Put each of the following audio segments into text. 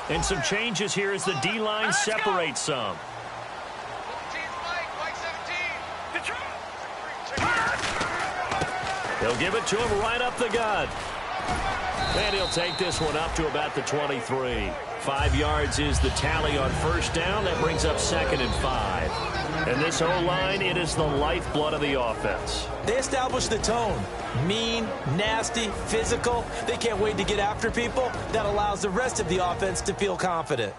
And some changes here as the D-line separates some. They'll give it to him right up the gut. And he'll take this one up to about the 23. 5 yards is the tally on first down. That brings up 2nd and 5. And this O-line, it is the lifeblood of the offense. They establish the tone. Mean, nasty, physical. They can't wait to get after people. That allows the rest of the offense to feel confident.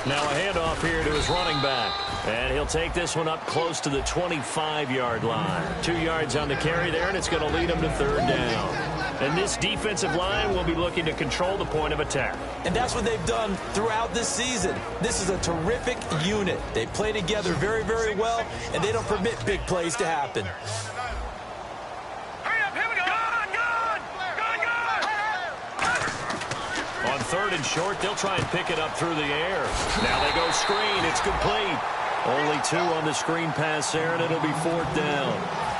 Now a handoff here to his running back. And he'll take this one up close to the 25-yard line. 2 yards on the carry there, and it's going to lead him to 3rd down. And this defensive line will be looking to control the point of attack. And that's what they've done throughout this season. This is a terrific unit. They play together very, very well, and they don't permit big plays to happen. On 3rd and short, they'll try and pick it up through the air. Now they go screen. It's complete. Only 2 on the screen pass there, and it'll be 4th down.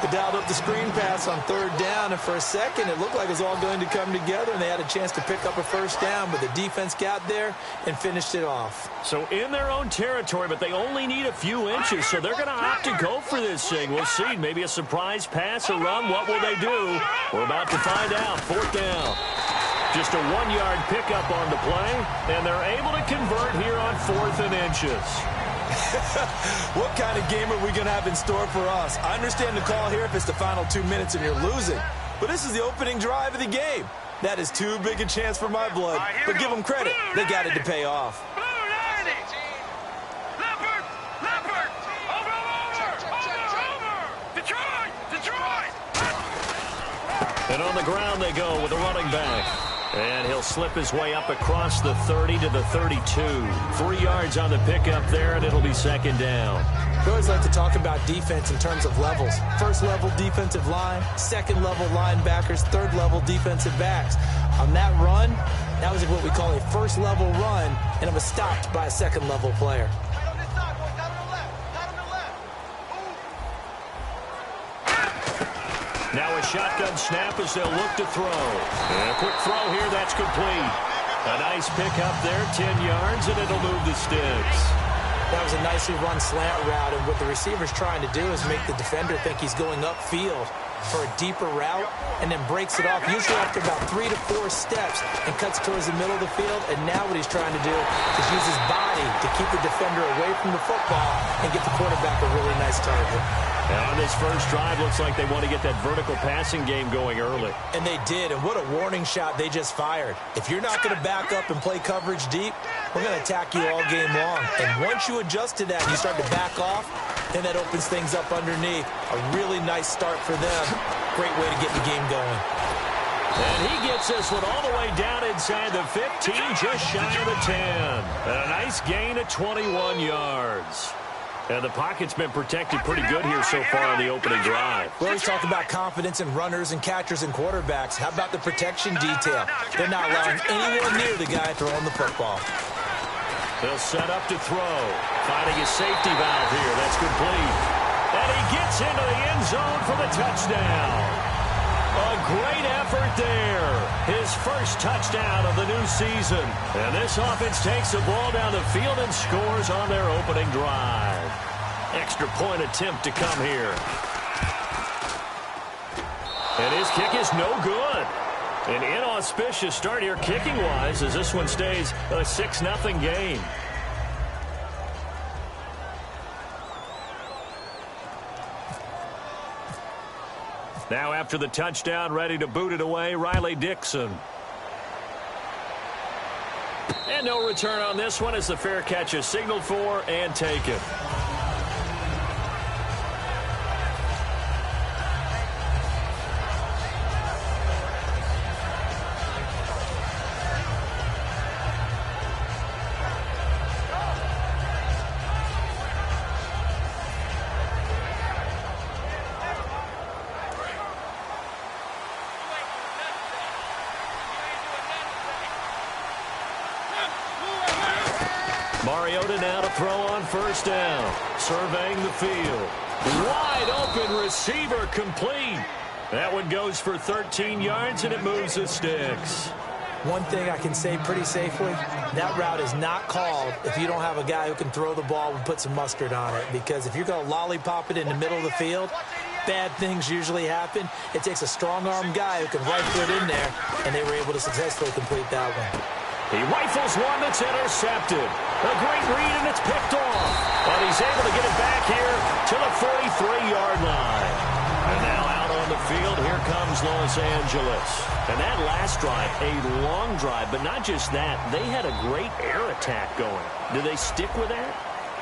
They dialed up the screen pass on 3rd down, and for a second, it looked like it was all going to come together, and they had a chance to pick up a first down, but the defense got there and finished it off. So in their own territory, but they only need a few inches, so they're going to opt to go for this thing. We'll see. Maybe a surprise pass or run. What will they do? We're about to find out. 4th down. Just a 1-yard pickup on the play, and they're able to convert here on 4th and inches. What kind of game are we going to have in store for us? I understand the call here if it's the final 2 minutes and you're losing, but this is the opening drive of the game. That is too big a chance for my blood, but give them credit. They got it to pay off. And on the ground they go with a running back. And he'll slip his way up across the 30 to the 32. 3 yards on the pickup there, and it'll be 2nd down. We always like to talk about defense in terms of levels. 1st level defensive line, 2nd level linebackers, 3rd level defensive backs. On that run, that was what we call a 1st level run, and it was stopped by a 2nd level player. Now a shotgun snap as they'll look to throw. And a quick throw here, that's complete. A nice pickup there, 10 yards, and it'll move the sticks. That was a nicely run slant route, and what the receiver's trying to do is make the defender think he's going upfield for a deeper route, and then breaks it off, usually after about 3 to 4 steps, and cuts towards the middle of the field. And now what he's trying to do is use his body to keep the defender away from the football and get the quarterback a really nice target. Now on this first drive, looks like they want to get that vertical passing game going early. And they did, and what a warning shot they just fired. If you're not going to back up and play coverage deep, we're going to attack you all game long. And once you adjust to that and you start to back off, then that opens things up underneath. A really nice start for them. Great way to get the game going. And he gets this one all the way down inside the 15, just shy of the 10. And a nice gain of 21 yards. And the pocket's been protected pretty good here so far in the opening drive. We always talk about confidence in runners and catchers and quarterbacks. How about the protection detail? They're not allowing anyone near the guy throwing the football. They'll set up to throw. Finding his safety valve here. That's complete. And he gets into the end zone for the touchdown. A great effort there. His first touchdown of the new season. And this offense takes the ball down the field and scores on their opening drive. Extra point attempt to come here. And his kick is no good. An inauspicious start here kicking-wise as this one stays a 6-0 game. Now after the touchdown, ready to boot it away, Riley Dixon. And no return on this one as the fair catch is signaled for and taken. Mariota now to throw on first down. Surveying the field. Wide open receiver complete. That one goes for 13 yards, and it moves the sticks. One thing I can say pretty safely, that route is not called if you don't have a guy who can throw the ball and put some mustard on it. Because if you're going to lollipop it in the middle of the field, bad things usually happen. It takes a strong-arm guy who can rifle it in there, and they were able to successfully complete that one. He rifles one that's intercepted. A great read, and it's picked off. But he's able to get it back here to the 43-yard line. And now out on the field, here comes Los Angeles. And that last drive, a long drive, but not just that. They had a great air attack going. Do they stick with that?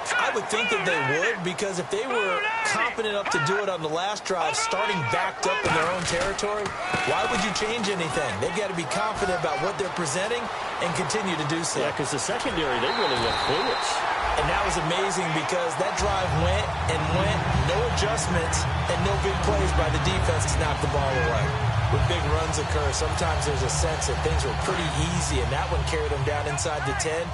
I would think that they would, because if they were confident enough to do it on the last drive, starting backed up in their own territory, why would you change anything? They've got to be confident about what they're presenting and continue to do so. Yeah, because the secondary, they really look clueless. And that was amazing because that drive went and went, no adjustments, and no big plays by the defense to knock the ball away. When big runs occur, sometimes there's a sense that things were pretty easy, and that one carried them down inside the 10.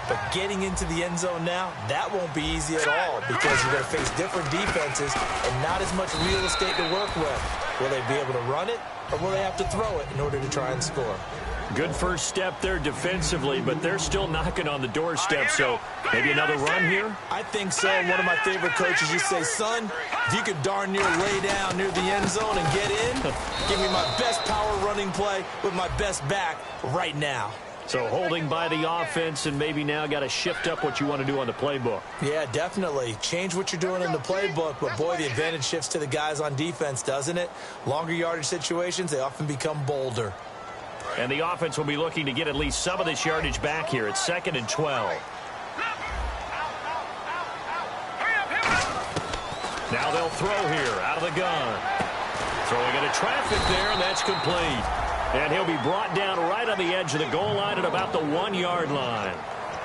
But getting into the end zone now, that won't be easy at all because you're going to face different defenses and not as much real estate to work with. Will they be able to run it, or will they have to throw it in order to try and score? Good first step there defensively, but they're still knocking on the doorstep, so maybe another run here? I think so. One of my favorite coaches used to say, son, if you could darn near lay down near the end zone and get in, give me my best power running play with my best back right now. So holding by the offense, and maybe now got to shift up what you want to do on the playbook. Yeah, definitely. Change what you're doing in the playbook, but boy, the advantage shifts to the guys on defense, doesn't it? Longer yardage situations, they often become bolder. And the offense will be looking to get at least some of this yardage back here. It's 2nd and 12. Now they'll throw here out of the gun. Throwing into traffic there, and that's complete. And he'll be brought down right on the edge of the goal line at about the 1-yard line.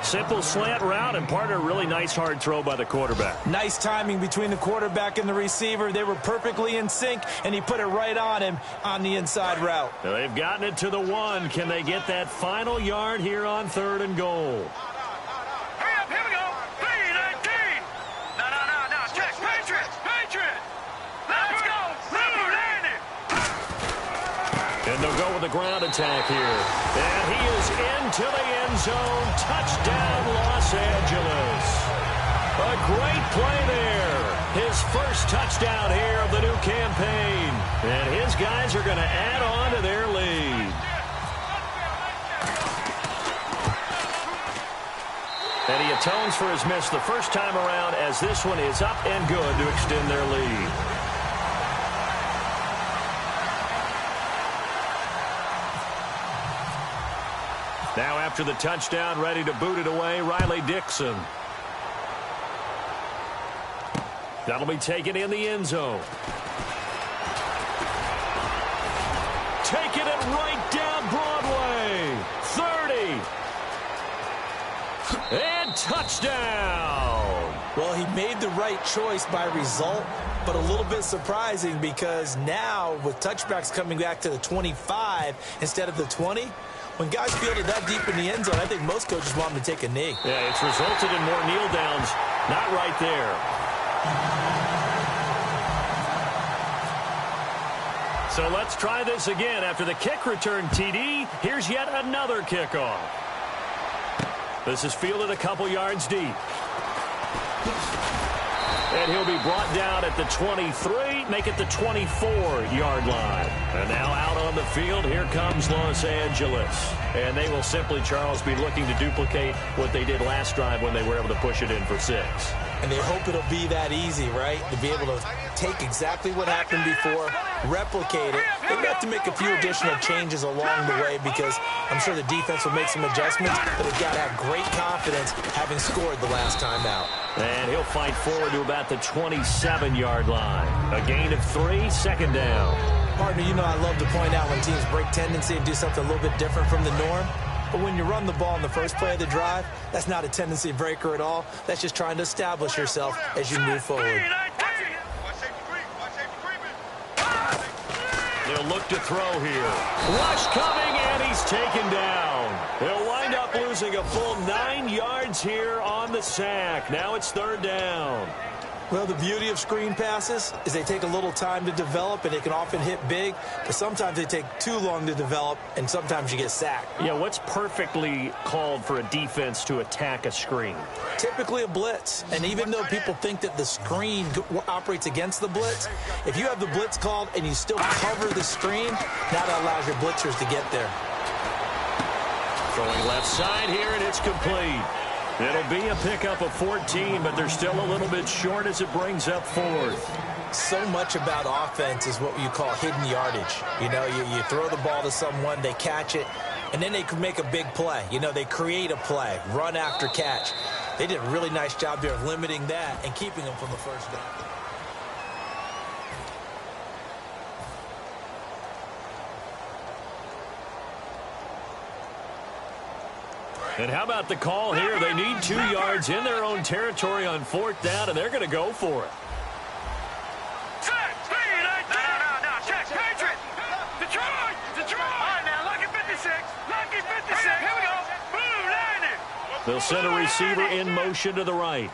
Simple slant route, and partner, really nice hard throw by the quarterback. Nice timing between the quarterback and the receiver. They were perfectly in sync, and he put it right on him on the inside route. Now they've gotten it to the 1. Can they get that final yard here on 3rd and goal? Here we go. 3-19. No. Check. Patriot. Let's go. And they'll go with the ground attack here. And he is into the end zone. Touchdown, Los Angeles. A great play there. His first touchdown here of the new campaign. And his guys are going to add on to their lead. And he atones for his miss the first time around, as this one is up and good to extend their lead. Now after the touchdown, ready to boot it away, Riley Dixon. That'll be taken in the end zone. Taking it right down Broadway. 30. And touchdown. Well, he made the right choice by result, but a little bit surprising because now with touchbacks coming back to the 25 instead of the 20, when guys field it that deep in the end zone, I think most coaches want them to take a knee. Yeah, it's resulted in more kneel downs. Not right there. So let's try this again. After the kick return TD, here's yet another kickoff. This is fielded a couple yards deep. And he'll be brought down at the 23, make it the 24-yard line. And now out on the field, here comes Los Angeles. And they will simply, Charles, be looking to duplicate what they did last drive when they were able to push it in for 6. And they hope it'll be that easy, right? To be able to take exactly what happened before, replicate it. They've got to make a few additional changes along the way because I'm sure the defense will make some adjustments, but they've got to have great confidence having scored the last time out. And he'll fight forward to about the 27-yard line. A gain of 3, 2nd down. Partner, you know I love to point out when teams break tendency and do something a little bit different from the norm. But when you run the ball in the first play of the drive, that's not a tendency breaker at all. That's just trying to establish yourself as you move forward. They'll look to throw here. Rush coming, and he's taken down. He'll wind up up losing a full 9 yards here on the sack. Now it's 3rd down. Well, the beauty of screen passes is they take a little time to develop, and they can often hit big, but sometimes they take too long to develop, and sometimes you get sacked. Yeah, what's perfectly called for a defense to attack a screen? Typically a blitz, and even though people think that the screen operates against the blitz, if you have the blitz called and you still cover the screen, now that allows your blitzers to get there. Throwing left side here, and it's complete. It'll be a pickup of 14, but they're still a little bit short as it brings up 4th. So much about offense is what you call hidden yardage. You know, you throw the ball to someone, they catch it, and then they can make a big play. You know, they create a play, run after catch. They did a really nice job there of limiting that and keeping them from the first down. And how about the call here? They need 2 yards in their own territory on 4th down, and they're going to go for it. Set, speed, no, check, Patriot. Detroit. All right, now, lucky 56. Here we go. Boom, landing. They'll send a receiver in motion to the right.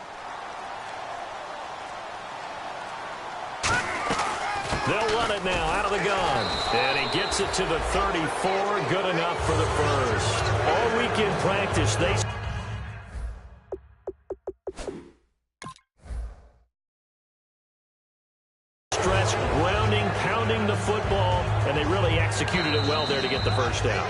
They'll run it now out of the gun. And he gets it to the 34. Good enough for the first. All week in practice, they stretch, grounding, pounding the football, and they really executed it well there to get the first down.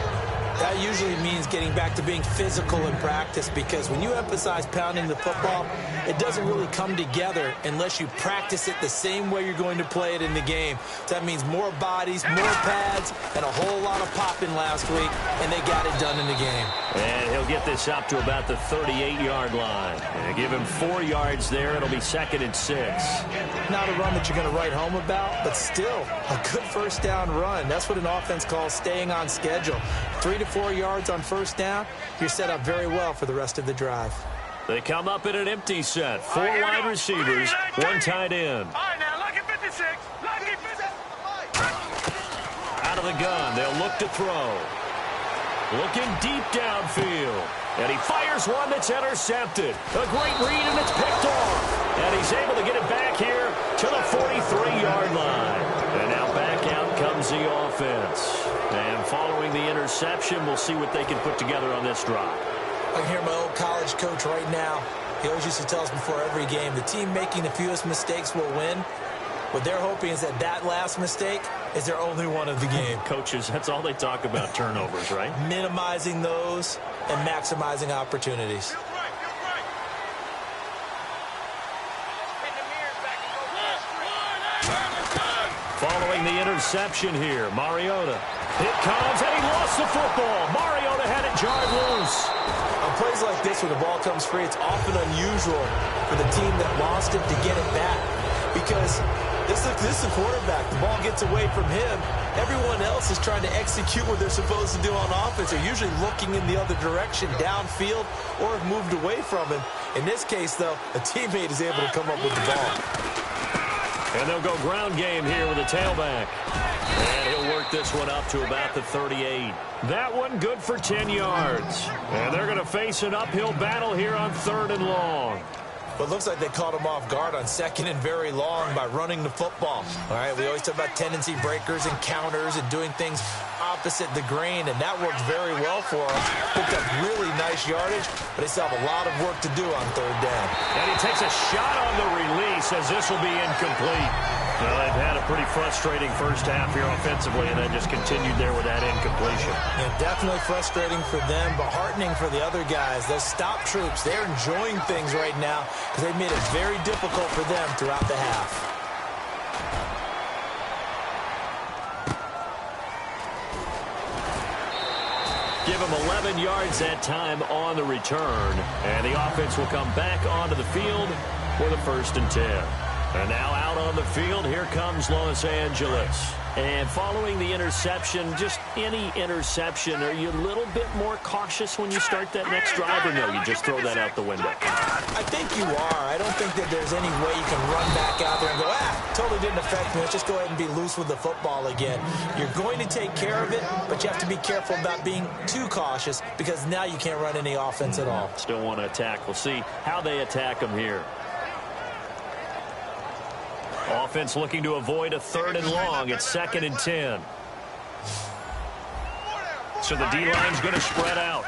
That usually means getting back to being physical in practice, because when you emphasize pounding the football, it doesn't really come together unless you practice it the same way you're going to play it in the game. So that means more bodies, more pads, and a whole lot of popping last week, and they got it done in the game. And he'll get this up to about the 38-yard line. And give him 4 yards there. It'll be 2nd and 6. Not a run that you're going to write home about, but still a good first down run. That's what an offense calls staying on schedule. 3 to 4 yards on first down, you're set up very well for the rest of the drive. They come up in an empty set. 4 wide receivers, 1 tight end. All right, now, lucky 56. Out of the gun, they'll look to throw. Looking deep downfield. And he fires one that's intercepted. A great read, and it's picked off. And he's able to get it back here to the 43-yard line. And now back out comes the offense. And following the interception, we'll see what they can put together on this drive. I can hear my old college coach right now. He always used to tell us before every game, the team making the fewest mistakes will win. What they're hoping is that last mistake is their only one of the game. Coaches, that's all they talk about, turnovers, right? Minimizing those and maximizing opportunities. Following the interception here, Mariota. It comes, and he lost the football. Mariota had it jarred loose. On plays like this, when the ball comes free, it's often unusual for the team that lost it to get it back. Because this is the quarterback. The ball gets away from him. Everyone else is trying to execute what they're supposed to do on offense. They're usually looking in the other direction, downfield, or have moved away from him. In this case, though, a teammate is able to come up with the ball. And they'll go ground game here with a tailback. And he'll work this one up to about the 38. That one good for 10 yards. And they're going to face an uphill battle here on 3rd and long. But it looks like they caught him off guard on 2nd and very long by running the football. All right, we always talk about tendency breakers and counters and doing things opposite the grain, and that worked very well for them. Picked up really nice yardage, but they still have a lot of work to do on 3rd down. And he takes a shot on the release as this will be incomplete. Well, they've had a pretty frustrating first half here offensively, and then just continued there with that incompletion. Yeah, definitely frustrating for them, but heartening for the other guys. Those stop troops, they're enjoying things right now because they've made it very difficult for them throughout the half. Give him 11 yards that time on the return, and the offense will come back onto the field for the 1st and 10. And now out on the field, here comes Los Angeles. And following the interception, just any interception, are you a little bit more cautious when you start that next drive, or no, you just throw that out the window? I think you are. I don't think that there's any way you can run back out there and go, totally didn't affect me. Let's just go ahead and be loose with the football again. You're going to take care of it, but you have to be careful about being too cautious because now you can't run any offense at all. Still want to attack. We'll see how they attack them here. Offense looking to avoid a 3rd and long. It's 2nd and 10. So the D-line's going to spread out.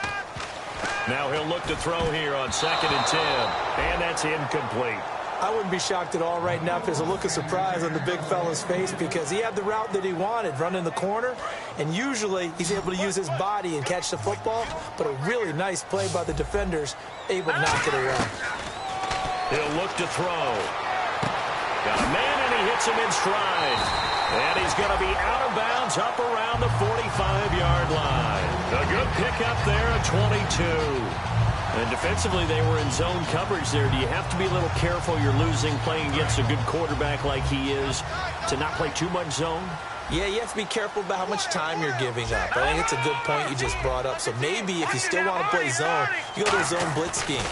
Now he'll look to throw here on 2nd and 10. And that's incomplete. I wouldn't be shocked at all right now if there's a look of surprise on the big fella's face because he had the route that he wanted, running the corner, and usually he's able to use his body and catch the football, but a really nice play by the defenders, able to knock it away. He'll look to throw. Got a man, and he hits him in stride. And he's going to be out of bounds up around the 45-yard line. A good pickup there at 22. And defensively, they were in zone coverage there. Do you have to be a little careful you're losing playing against a good quarterback like he is to not play too much zone? Yeah, you have to be careful about how much time you're giving up. I think it's a good point you just brought up. So maybe if you still want to play zone, you go to a zone blitz scheme.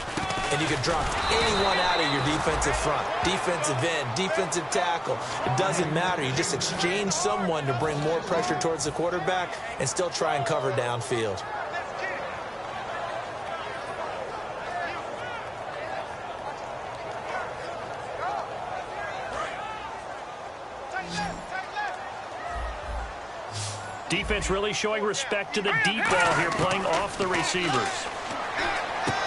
And you can drop anyone out of your defensive front, defensive end, defensive tackle. It doesn't matter. You just exchange someone to bring more pressure towards the quarterback and still try and cover downfield. Defense really showing respect to the deep ball here, playing off the receivers.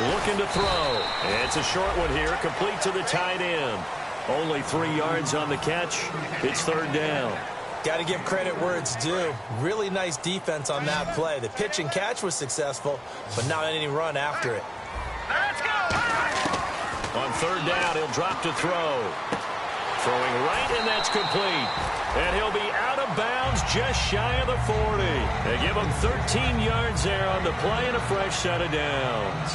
Looking to throw. It's a short one here, complete to the tight end. Only 3 yards on the catch. It's 3rd down. Got to give credit where it's due. Really nice defense on that play. The pitch and catch was successful, but not any run after it. Let's go! On 3rd down, he'll drop to throw. Throwing right, and that's complete. And he'll be out of bounds just shy of the 40. They give him 13 yards there on the play and a fresh set of downs.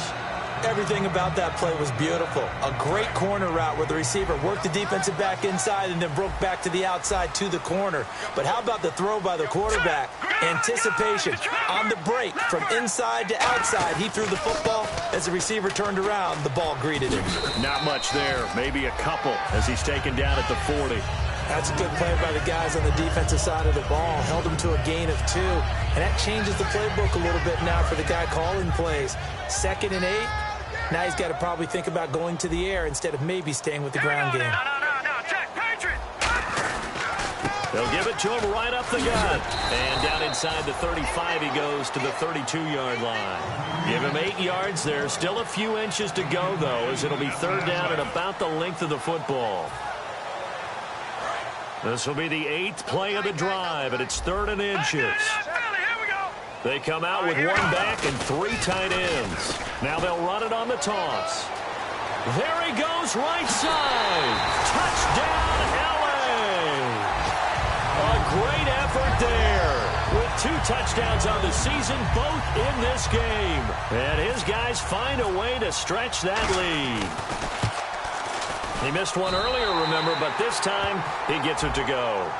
Everything about that play was beautiful. A great corner route where the receiver worked the defensive back inside and then broke back to the outside to the corner. But how about the throw by the quarterback? Anticipation on the break from inside to outside. He threw the football. As the receiver turned around, the ball greeted him. Not much there. Maybe a couple as he's taken down at the 40. That's a good play by the guys on the defensive side of the ball. Held him to a gain of 2. And that changes the playbook a little bit now for the guy calling plays. 2nd and 8. Now he's got to probably think about going to the air instead of maybe staying with the ground game. No, check, Patriot! They'll give it to him right up the gut. And down inside the 35 he goes to the 32-yard line. Give him 8 yards there. Still a few inches to go, though, as it'll be 3rd down and about the length of the football. This will be the 8th play of the drive, and it's 3rd and inches. They come out with 1 back and 3 tight ends. Now they'll run it on the toss. There he goes, right side. Touchdown, L.A. A great effort there. With 2 touchdowns on the season, both in this game. And his guys find a way to stretch that lead. He missed one earlier, remember, but this time he gets it to go.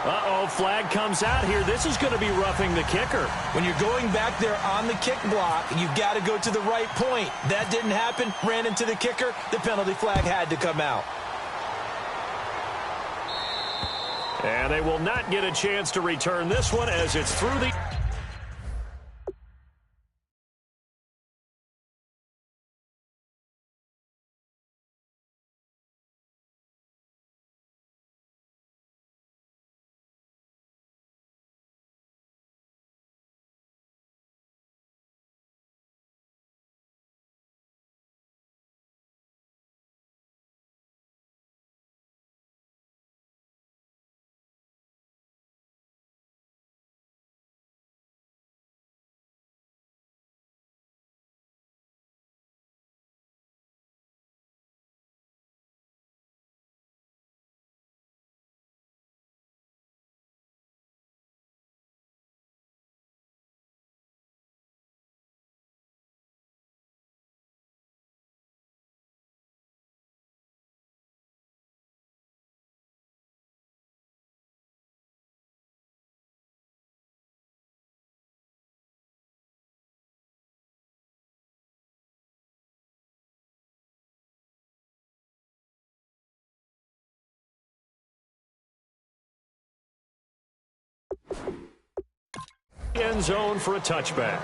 Uh-oh, flag comes out here. This is going to be roughing the kicker. When you're going back there on the kick block, you've got to go to the right point. That didn't happen. Ran into the kicker. The penalty flag had to come out. And they will not get a chance to return this one as it's through the... End zone for a touchback.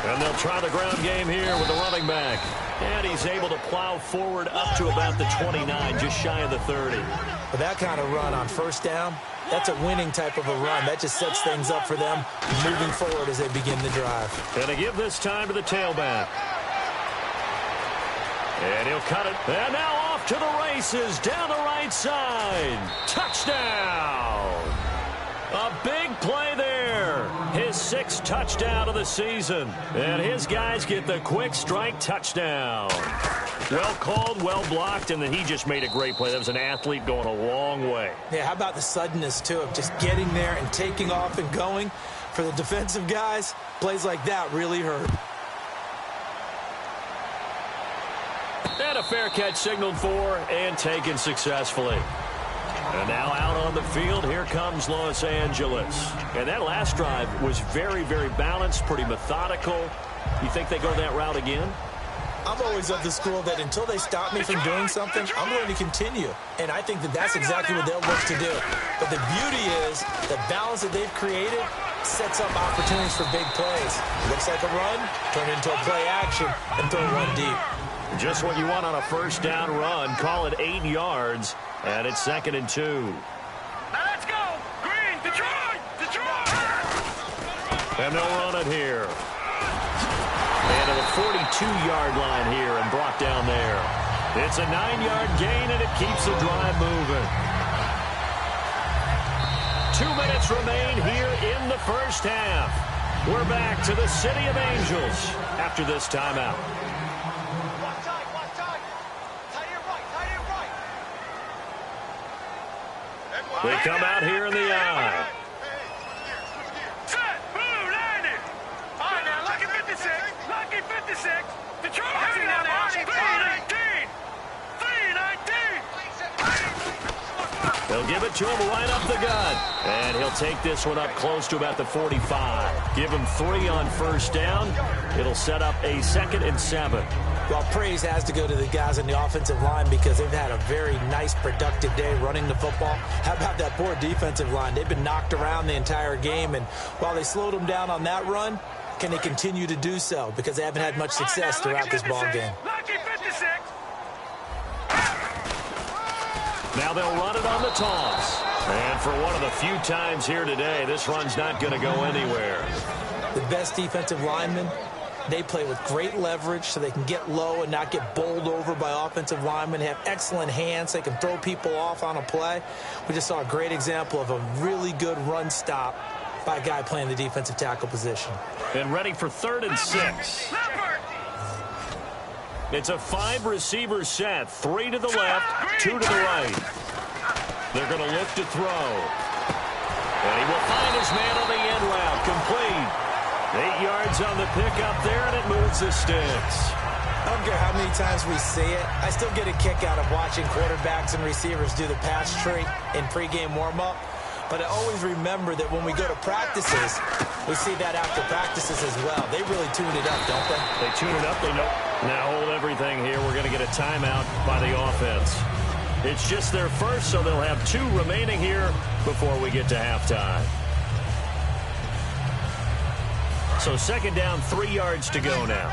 And they'll try the ground game here with the running back. And he's able to plow forward up to about the 29, just shy of the 30. But that kind of run on first down, that's a winning type of a run. That just sets things up for them moving forward as they begin the drive. And they give this time to the tailback. And he'll cut it. And now off to the races down the right side. Touchdown! A big play there. His 6th touchdown of the season. And his guys get the quick strike touchdown. Well called, well blocked, and then he just made a great play. That was an athlete going a long way. Yeah, how about the suddenness, too, of just getting there and taking off and going? For the defensive guys, plays like that really hurt. And a fair catch signaled for and taken successfully. And now out on the field, here comes Los Angeles. And that last drive was very, very balanced, pretty methodical. You think they go that route again? I'm always of the school that until they stop me from doing something, I'm going to continue. And I think that that's exactly what they'll look to do. But the beauty is the balance that they've created sets up opportunities for big plays. Looks like a run, turn into a play action, and throw one deep. Just what you want on a first down run. Call it 8 yards, and it's 2nd and 2. Now let's go! Green, Detroit! Detroit! And they'll run it here. And to the 42-yard line here and brought down there. It's a 9-yard gain, and it keeps the drive moving. 2 minutes remain here in the first half. We're back to the City of Angels after this timeout. They come out here in the eye. Set, blue, landing. All right, now, lucky 56. Lucky 56. Detroit, hang on now. 319. 319. They'll give it to him right up the gut. And he'll take this one up close to about the 45. Give him 3 on first down. It'll set up a 2nd and 7. Well, praise has to go to the guys on the offensive line because they've had a very nice, productive day running the football. How about that poor defensive line? They've been knocked around the entire game, and while they slowed them down on that run, can they continue to do so? Because they haven't had much success throughout this ball game. Lucky 56. Now they'll run it on the toss. And for one of the few times here today, this run's not going to go anywhere. The best defensive linemen, they play with great leverage so they can get low and not get bowled over by offensive linemen. They have excellent hands. They can throw people off on a play. We just saw a great example of a really good run stop by a guy playing the defensive tackle position. And ready for 3rd and 6. It's a 5-receiver set. 3 to the left, 2 to the right. They're going to look to throw. And he will find his man on the end route. Complete. 8 yards on the pickup there, and it moves the sticks. I don't care how many times we see it. I still get a kick out of watching quarterbacks and receivers do the pass tree in pregame warm-up. But I always remember that when we go to practices, we see that after practices as well. They really tune it up, don't they? They tune it up. They know. Now hold everything here. We're going to get a timeout by the offense. It's just their first, so they'll have 2 remaining here before we get to halftime. So 2nd down, 3 yards to go now.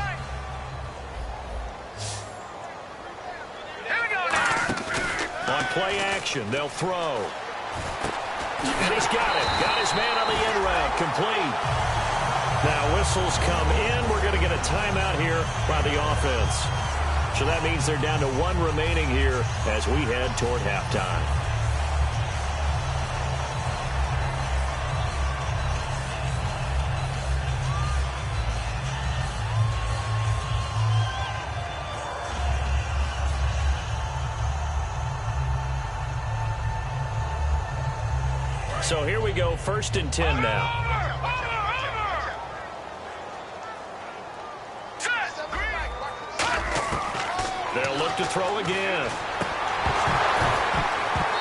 Here we go now. On play action, they'll throw. And he's got it. Got his man on the end route. Complete. Now whistles come in. We're going to get a timeout here by the offense. So that means they're down to 1 remaining here as we head toward halftime. So here we go, 1st and 10 now. They'll look to throw again.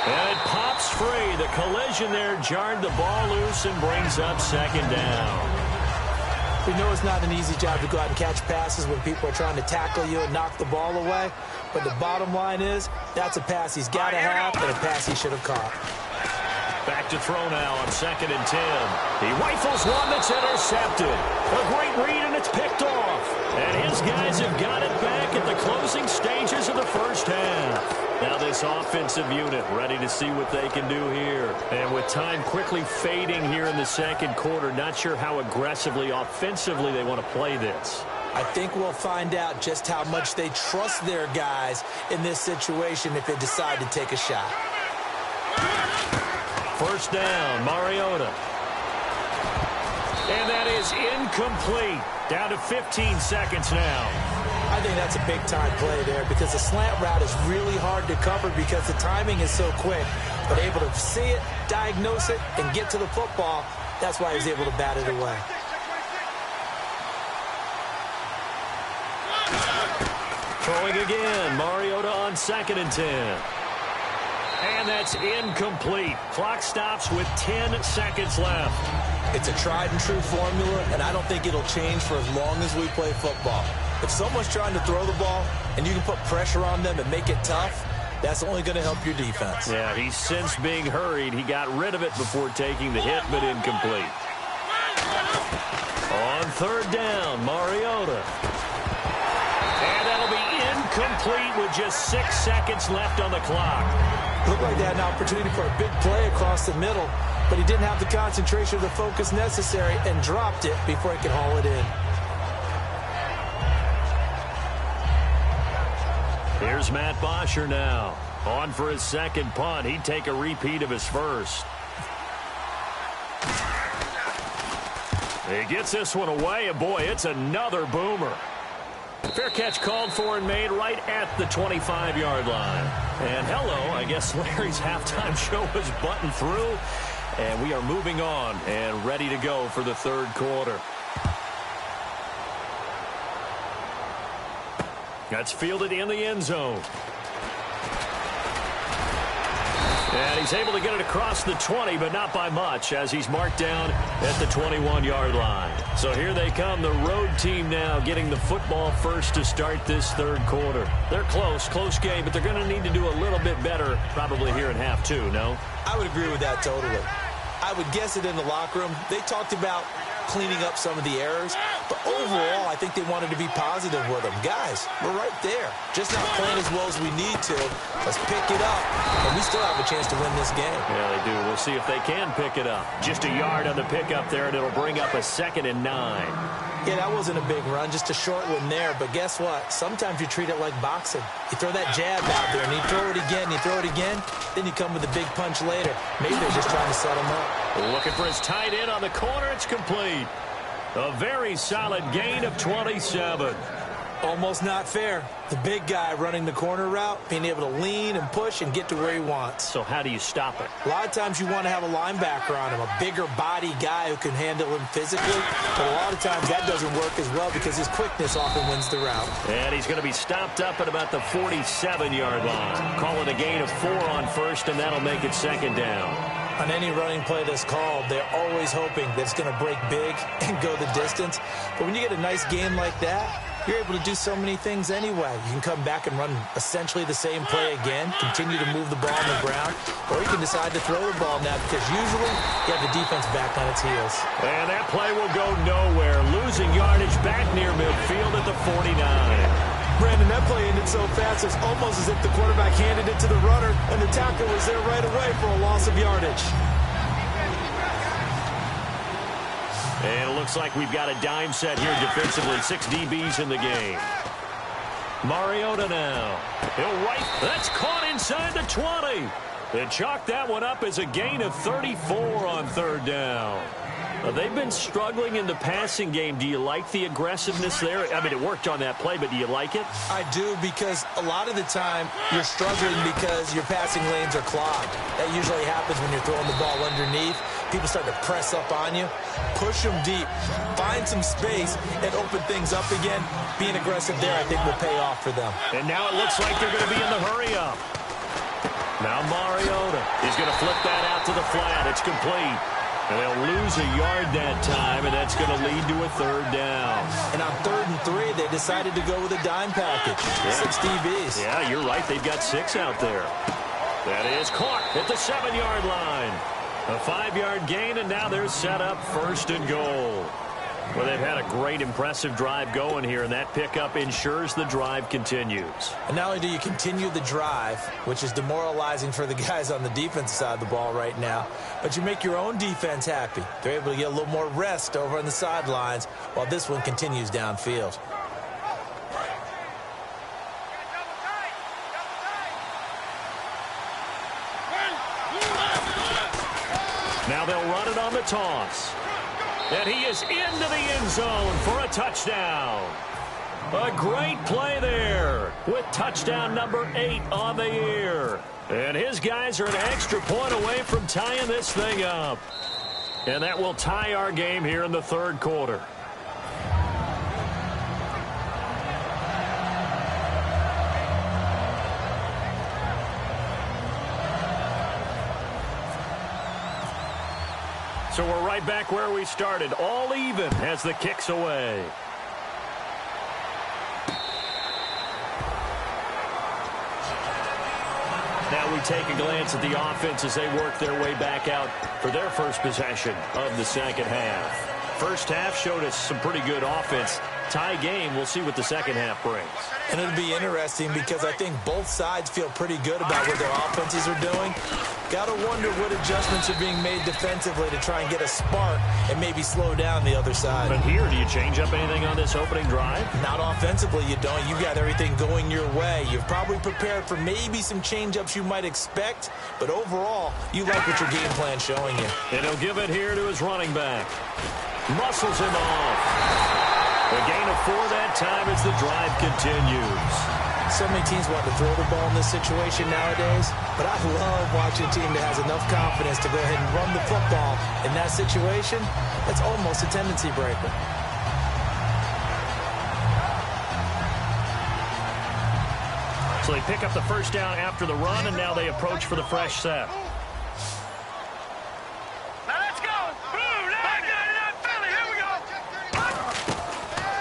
And it pops free. The collision there jarred the ball loose and brings up second down. We know it's not an easy job to go out and catch passes when people are trying to tackle you and knock the ball away. But the bottom line is, that's a pass he's got to have and a pass he should have caught. Back to throw now on 2nd and 10. He rifles one that's intercepted. A great read, and it's picked off. And his guys have got it back at the closing stages of the first half. Now this offensive unit ready to see what they can do here. And with time quickly fading here in the second quarter, not sure how aggressively, offensively they want to play this. I think we'll find out just how much they trust their guys in this situation if they decide to take a shot. First down, Mariota. And that is incomplete. Down to 15 seconds now. I think that's a big-time play there because the slant route is really hard to cover because the timing is so quick. But able to see it, diagnose it, and get to the football, that's why he was able to bat it away. Throwing again, Mariota on 2nd and 10. And that's incomplete. Clock stops with 10 seconds left. It's a tried-and-true formula, and I don't think it'll change for as long as we play football. If someone's trying to throw the ball and you can put pressure on them and make it tough, that's only going to help your defense. Yeah, he's since being hurried. He got rid of it before taking the hit, but incomplete. On 3rd down, Mariota. And that'll be incomplete with just 6 seconds left on the clock. Looked like they had an opportunity for a big play across the middle, but he didn't have the concentration or the focus necessary and dropped it before he could haul it in. Here's Matt Bosher now. On for his second punt. He'd take a repeat of his first. He gets this one away, and boy, it's another boomer. Fair catch called for and made right at the 25-yard line. And hello, I guess Larry's halftime show was buttoned through. And we are moving on and ready to go for the third quarter. That's fielded in the end zone. And he's able to get it across the 20, but not by much, as he's marked down at the 21-yard line. So here they come, the road team now getting the football first to start this third quarter. They're close game, but they're going to need to do a little bit better probably here in half two, no? I would agree with that totally. I would guess it in the locker room. They talked about cleaning up some of the errors, but overall, I think they wanted to be positive with them. Guys, we're right there. Just not playing as well as we need to. Let's pick it up, and we still have a chance to win this game. Yeah, they do. We'll see if they can pick it up. Just a yard on the pickup there, and it'll bring up a 2nd and 9. Yeah, that wasn't a big run, just a short one there. But guess what? Sometimes you treat it like boxing. You throw that jab out there, and you throw it again, you throw it again, then you come with a big punch later. Maybe they're just trying to set him up. Looking for his tight end on the corner. It's complete. A very solid gain of 27. Almost not fair. The big guy running the corner route, being able to lean and push and get to where he wants. So how do you stop it? A lot of times you want to have a linebacker on him, a bigger body guy who can handle him physically. But a lot of times that doesn't work as well because his quickness often wins the route. And he's going to be stopped up at about the 47-yard line. Call it a gain of 4 on first, and that'll make it 2nd down. On any running play that's called, they're always hoping that it's going to break big and go the distance. But when you get a nice gain like that, you're able to do so many things anyway. You can come back and run essentially the same play again, continue to move the ball on the ground, or you can decide to throw the ball now because usually you have the defense back on its heels. And that play will go nowhere, losing yardage back near midfield at the 49. Brandon, that play ended so fast, it's almost as if the quarterback handed it to the runner, and the tackle was there right away for a loss of yardage. And it looks like we've got a dime set here defensively. 6 DBs in the game. Mariota now. He'll right. That's caught inside the 20. They chalk that one up as a gain of 34 on 3rd down. They've been struggling in the passing game. Do you like the aggressiveness there? I mean, it worked on that play, but do you like it? I do, because a lot of the time you're struggling because your passing lanes are clogged. That usually happens when you're throwing the ball underneath. People start to press up on you. Push them deep. Find some space and open things up again. Being aggressive there, I think, will pay off for them. And now it looks like they're going to be in the hurry-up. Now Mariota. He's going to flip that out to the flat. It's complete. And they'll lose a yard that time, and that's going to lead to a third down. And on 3rd and 3, they decided to go with a dime package. Yeah. 6 DBs. Yeah, you're right. They've got 6 out there. That is caught at the 7-yard line. A 5-yard gain, and now they're set up 1st and goal. Well, they've had a great, impressive drive going here, and that pickup ensures the drive continues. And not only do you continue the drive, which is demoralizing for the guys on the defensive side of the ball right now, but you make your own defense happy. They're able to get a little more rest over on the sidelines while this one continues downfield. Now they'll run it on the toss. And he is into the end zone for a touchdown. A great play there with touchdown number 8 on the year. And his guys are an extra point away from tying this thing up. And that will tie our game here in the 3rd quarter. So we're right back where we started, all even as the kick's away. Now we take a glance at the offense as they work their way back out for their first possession of the second half. First half showed us some pretty good offense. Tie game, we'll see what the second half brings. And it'll be interesting because I think both sides feel pretty good about what their offenses are doing. Got to wonder what adjustments are being made defensively to try and get a spark and maybe slow down the other side. But here, do you change up anything on this opening drive? Not offensively, you don't. You got everything going your way. You've probably prepared for maybe some change-ups you might expect, but overall, you like what your game plan's showing you. And he'll give it here to his running back. Muscles him off. A gain of 4 that time as the drive continues. So many teams want to throw the ball in this situation nowadays, but I love watching a team that has enough confidence to go ahead and run the football in that situation. That's almost a tendency breaker. So they pick up the first down after the run, and now they approach for the fresh set.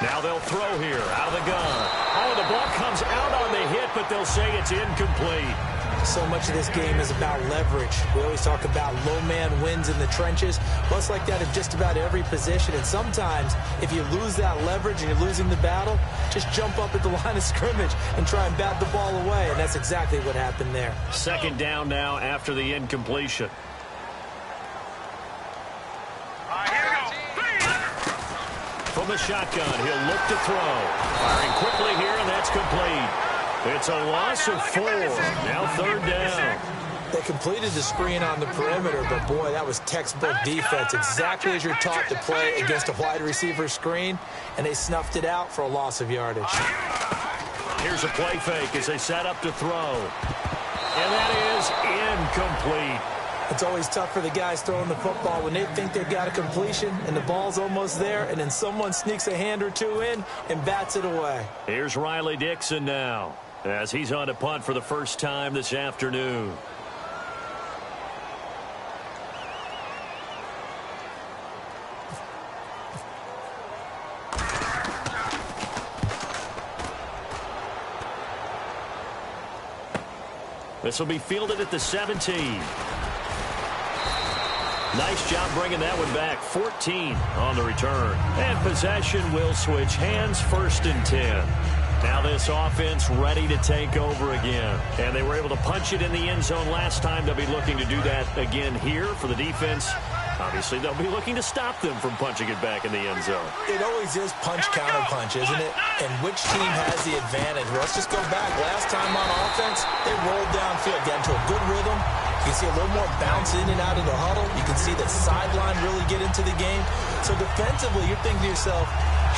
Now they'll throw here, out of the gun. Oh, the ball comes out on the hit, but they'll say it's incomplete. So much of this game is about leverage. We always talk about low man wins in the trenches. Well, it's like that in just about every position. And sometimes, if you lose that leverage and you're losing the battle, just jump up at the line of scrimmage and try and bat the ball away. And that's exactly what happened there. Second down now after the incompletion. From the shotgun, he'll look to throw. Firing quickly here, and that's complete. It's a loss of 4. Now 3rd down. They completed the screen on the perimeter, but boy, that was textbook defense. Exactly as you're taught to play against a wide receiver screen, and they snuffed it out for a loss of yardage. Here's a play fake as they set up to throw. And that is incomplete. It's always tough for the guys throwing the football when they think they've got a completion and the ball's almost there, and then someone sneaks a hand or two in and bats it away. Here's Riley Dixon now as he's on to punt for the first time this afternoon. This will be fielded at the 17. Nice job bringing that one back. 14 on the return. And possession will switch hands, 1st and 10. Now this offense ready to take over again. And they were able to punch it in the end zone last time. They'll be looking to do that again here for the defense. Obviously, they'll be looking to stop them from punching it back in the end zone. It always is punch-counter-punch, isn't it? And which team has the advantage? Well, let's just go back. Last time on offense, they rolled downfield, got into a good rhythm. You can see a little more bounce in and out of the huddle. You can see the sideline really get into the game. So defensively, you're thinking to yourself,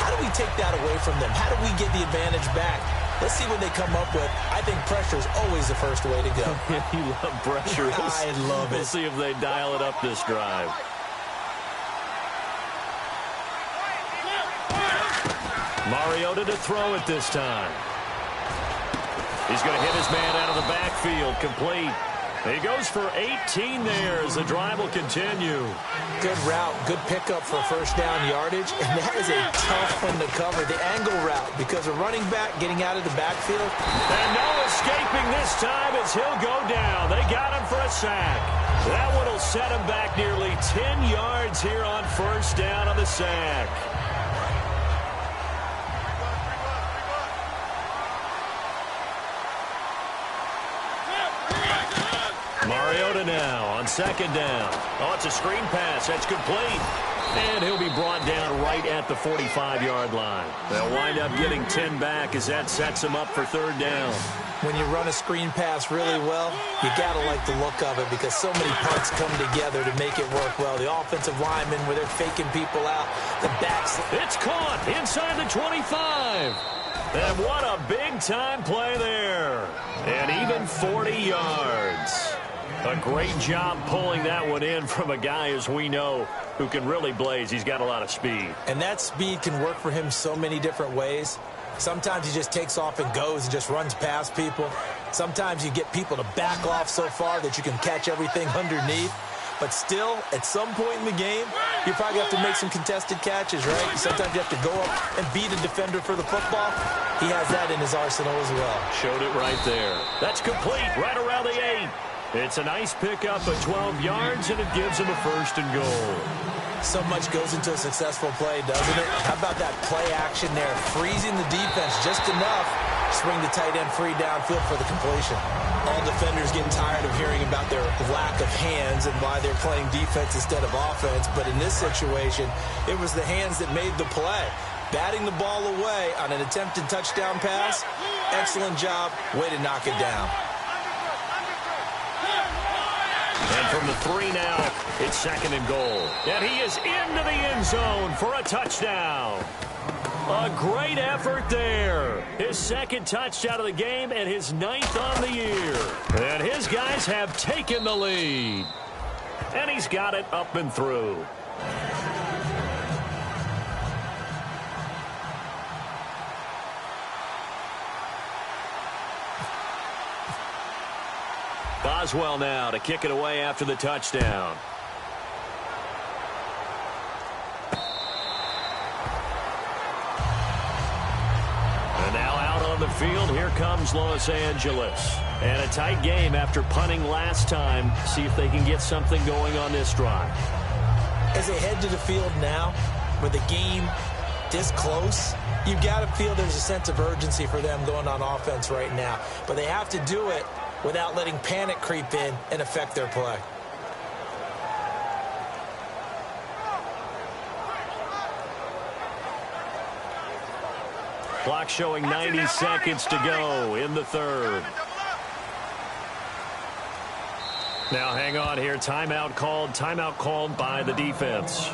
how do we take that away from them? How do we get the advantage back? Let's see what they come up with. I think pressure is always the first way to go. You love pressure. I love it. We'll see if they dial it up this drive. Mariota to throw it this time. He's going to hit his man out of the backfield. Complete. He goes for 18 there as the drive will continue. Good route, good pickup for first down yardage, and that is a tough one to cover, the angle route, because a running back getting out of the backfield. And no escaping this time as he'll go down. They got him for a sack. That one will set him back nearly 10 yards here on first down on the sack. Mariota now on second down. Oh, it's a screen pass. That's complete. And he'll be brought down right at the 45-yard line. They'll wind up getting 10 back as that sets them up for third down. When you run a screen pass really well, you got to like the look of it because so many parts come together to make it work well. The offensive linemen where they're faking people out. The backs. It's caught inside the 25. And what a big-time play there. And even 40 yards. A great job pulling that one in from a guy, as we know, who can really blaze. He's got a lot of speed. And that speed can work for him so many different ways. Sometimes he just takes off and goes and just runs past people. Sometimes you get people to back off so far that you can catch everything underneath. But still, at some point in the game, you probably have to make some contested catches, right? Sometimes you have to go up and beat a defender for the football. He has that in his arsenal as well. Showed it right there. That's complete right around the 8. It's a nice pickup of 12 yards, and it gives him a first and goal. So much goes into a successful play, doesn't it? How about that play action there? Freezing the defense just enough. Swing the tight end free downfield for the completion. All defenders get tired of hearing about their lack of hands and why they're playing defense instead of offense. But in this situation, it was the hands that made the play. Batting the ball away on an attempted touchdown pass. Excellent job. Way to knock it down. And from the 3 now, it's second and goal. And he is into the end zone for a touchdown. A great effort there. His second touchdown of the game and his 9th on the year. And his guys have taken the lead. And he's got it up and through. Boswell now to kick it away after the touchdown. And now out on the field, here comes Los Angeles. And a tight game after punting last time. See if they can get something going on this drive. As they head to the field now, with the game this close, you've got to feel there's a sense of urgency for them going on offense right now. But they have to do it without letting panic creep in and affect their play. Clock showing 90 seconds to go in the third. Now hang on here. Timeout called by the defense.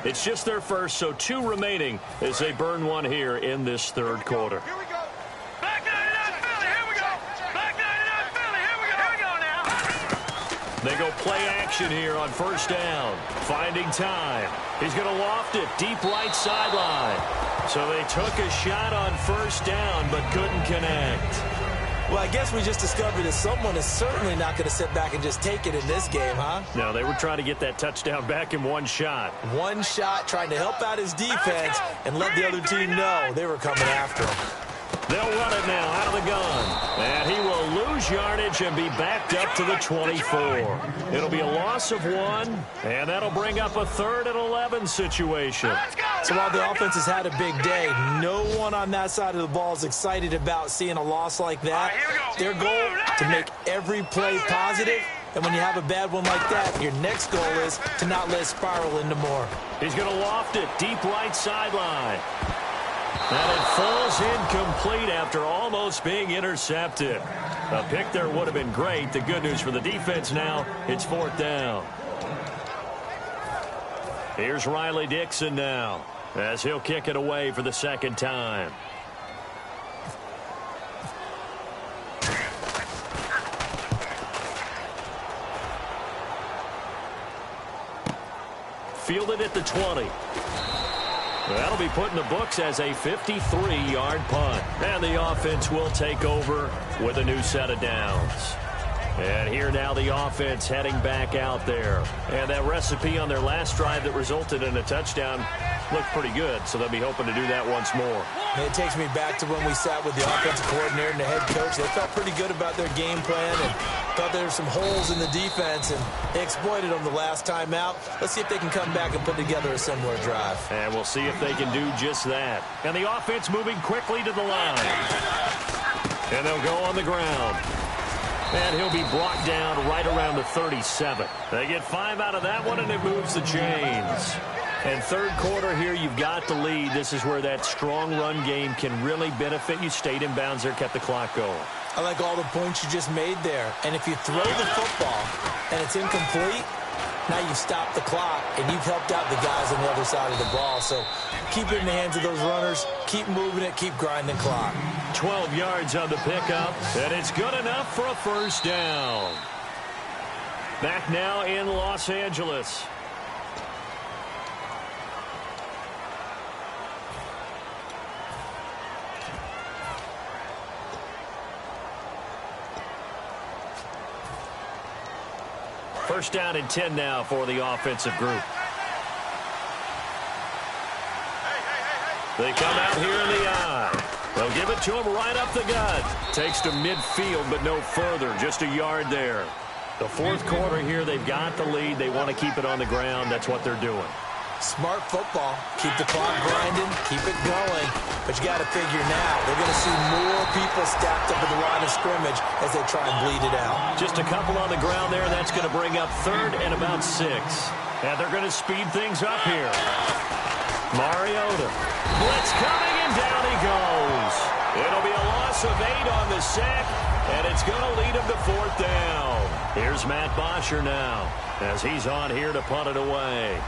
It's just their first, so 2 remaining as they burn one here in this third quarter. Here we go. Back 99 Philly. Here we go. Back 99 Philly. Here we go. Here we go now. They go play action here on first down. Finding time. He's going to loft it deep right sideline. So they took a shot on first down but couldn't connect. Well, I guess we just discovered that someone is certainly not going to sit back and just take it in this game, huh? No, they were trying to get that touchdown back in one shot. One shot, trying to help out his defense and let the other team know they were coming after him. They'll run it now out of the gun. And he will lose yardage and be backed up to the 24. It'll be a loss of 1, and that'll bring up a 3rd and 11 situation. So while the offense has had a big day, no one on that side of the ball is excited about seeing a loss like that. Their goal, to make every play positive. And when you have a bad one like that, your next goal is to not let it spiral into more. He's going to loft it deep right sideline. And it falls incomplete after almost being intercepted. A pick there would have been great. The good news for the defense now, it's 4th down. Here's Riley Dixon now as he'll kick it away for the second time. Fielded at the 20. That'll be put in the books as a 53-yard punt. And the offense will take over with a new set of downs. And here now the offense heading back out there. And that recipe on their last drive that resulted in a touchdown looked pretty good, so they'll be hoping to do that once more. And it takes me back to when we sat with the offensive coordinator and the head coach. They felt pretty good about their game plan and thought there were some holes in the defense, and they exploited them the last time out. Let's see if they can come back and put together a similar drive. And we'll see if they can do just that. And the offense moving quickly to the line. And they'll go on the ground. And he'll be brought down right around the 37. They get 5 out of that one, and it moves the chains. And third quarter here, you've got the lead. This is where that strong run game can really benefit you. Stayed in bounds there, kept the clock going. I like all the points you just made there. And if you throw the football and it's incomplete, now you've stopped the clock and you've helped out the guys on the other side of the ball. So keep it in the hands of those runners. Keep moving it. Keep grinding the clock. 12 yards on the pickup, and it's good enough for a first down. Back now in Los Angeles. First down and 10 now for the offensive group. They come out here in the eye. They'll give it to him right up the gut. Takes to midfield, but no further. Just a yard there. The fourth quarter here, they've got the lead. They want to keep it on the ground. That's what they're doing. Smart football. Keep the clock grinding. Keep it going. But you got to figure now, they're going to see more people stacked up at the line of scrimmage as they try and bleed it out. Just a couple on the ground there. That's going to bring up third and about 6. And they're going to speed things up here. Mariota. Blitz coming, and down he goes. It'll be a loss of 8 on the sack, and it's going to lead him to fourth down. Here's Matt Bosher now as he's on here to punt it away.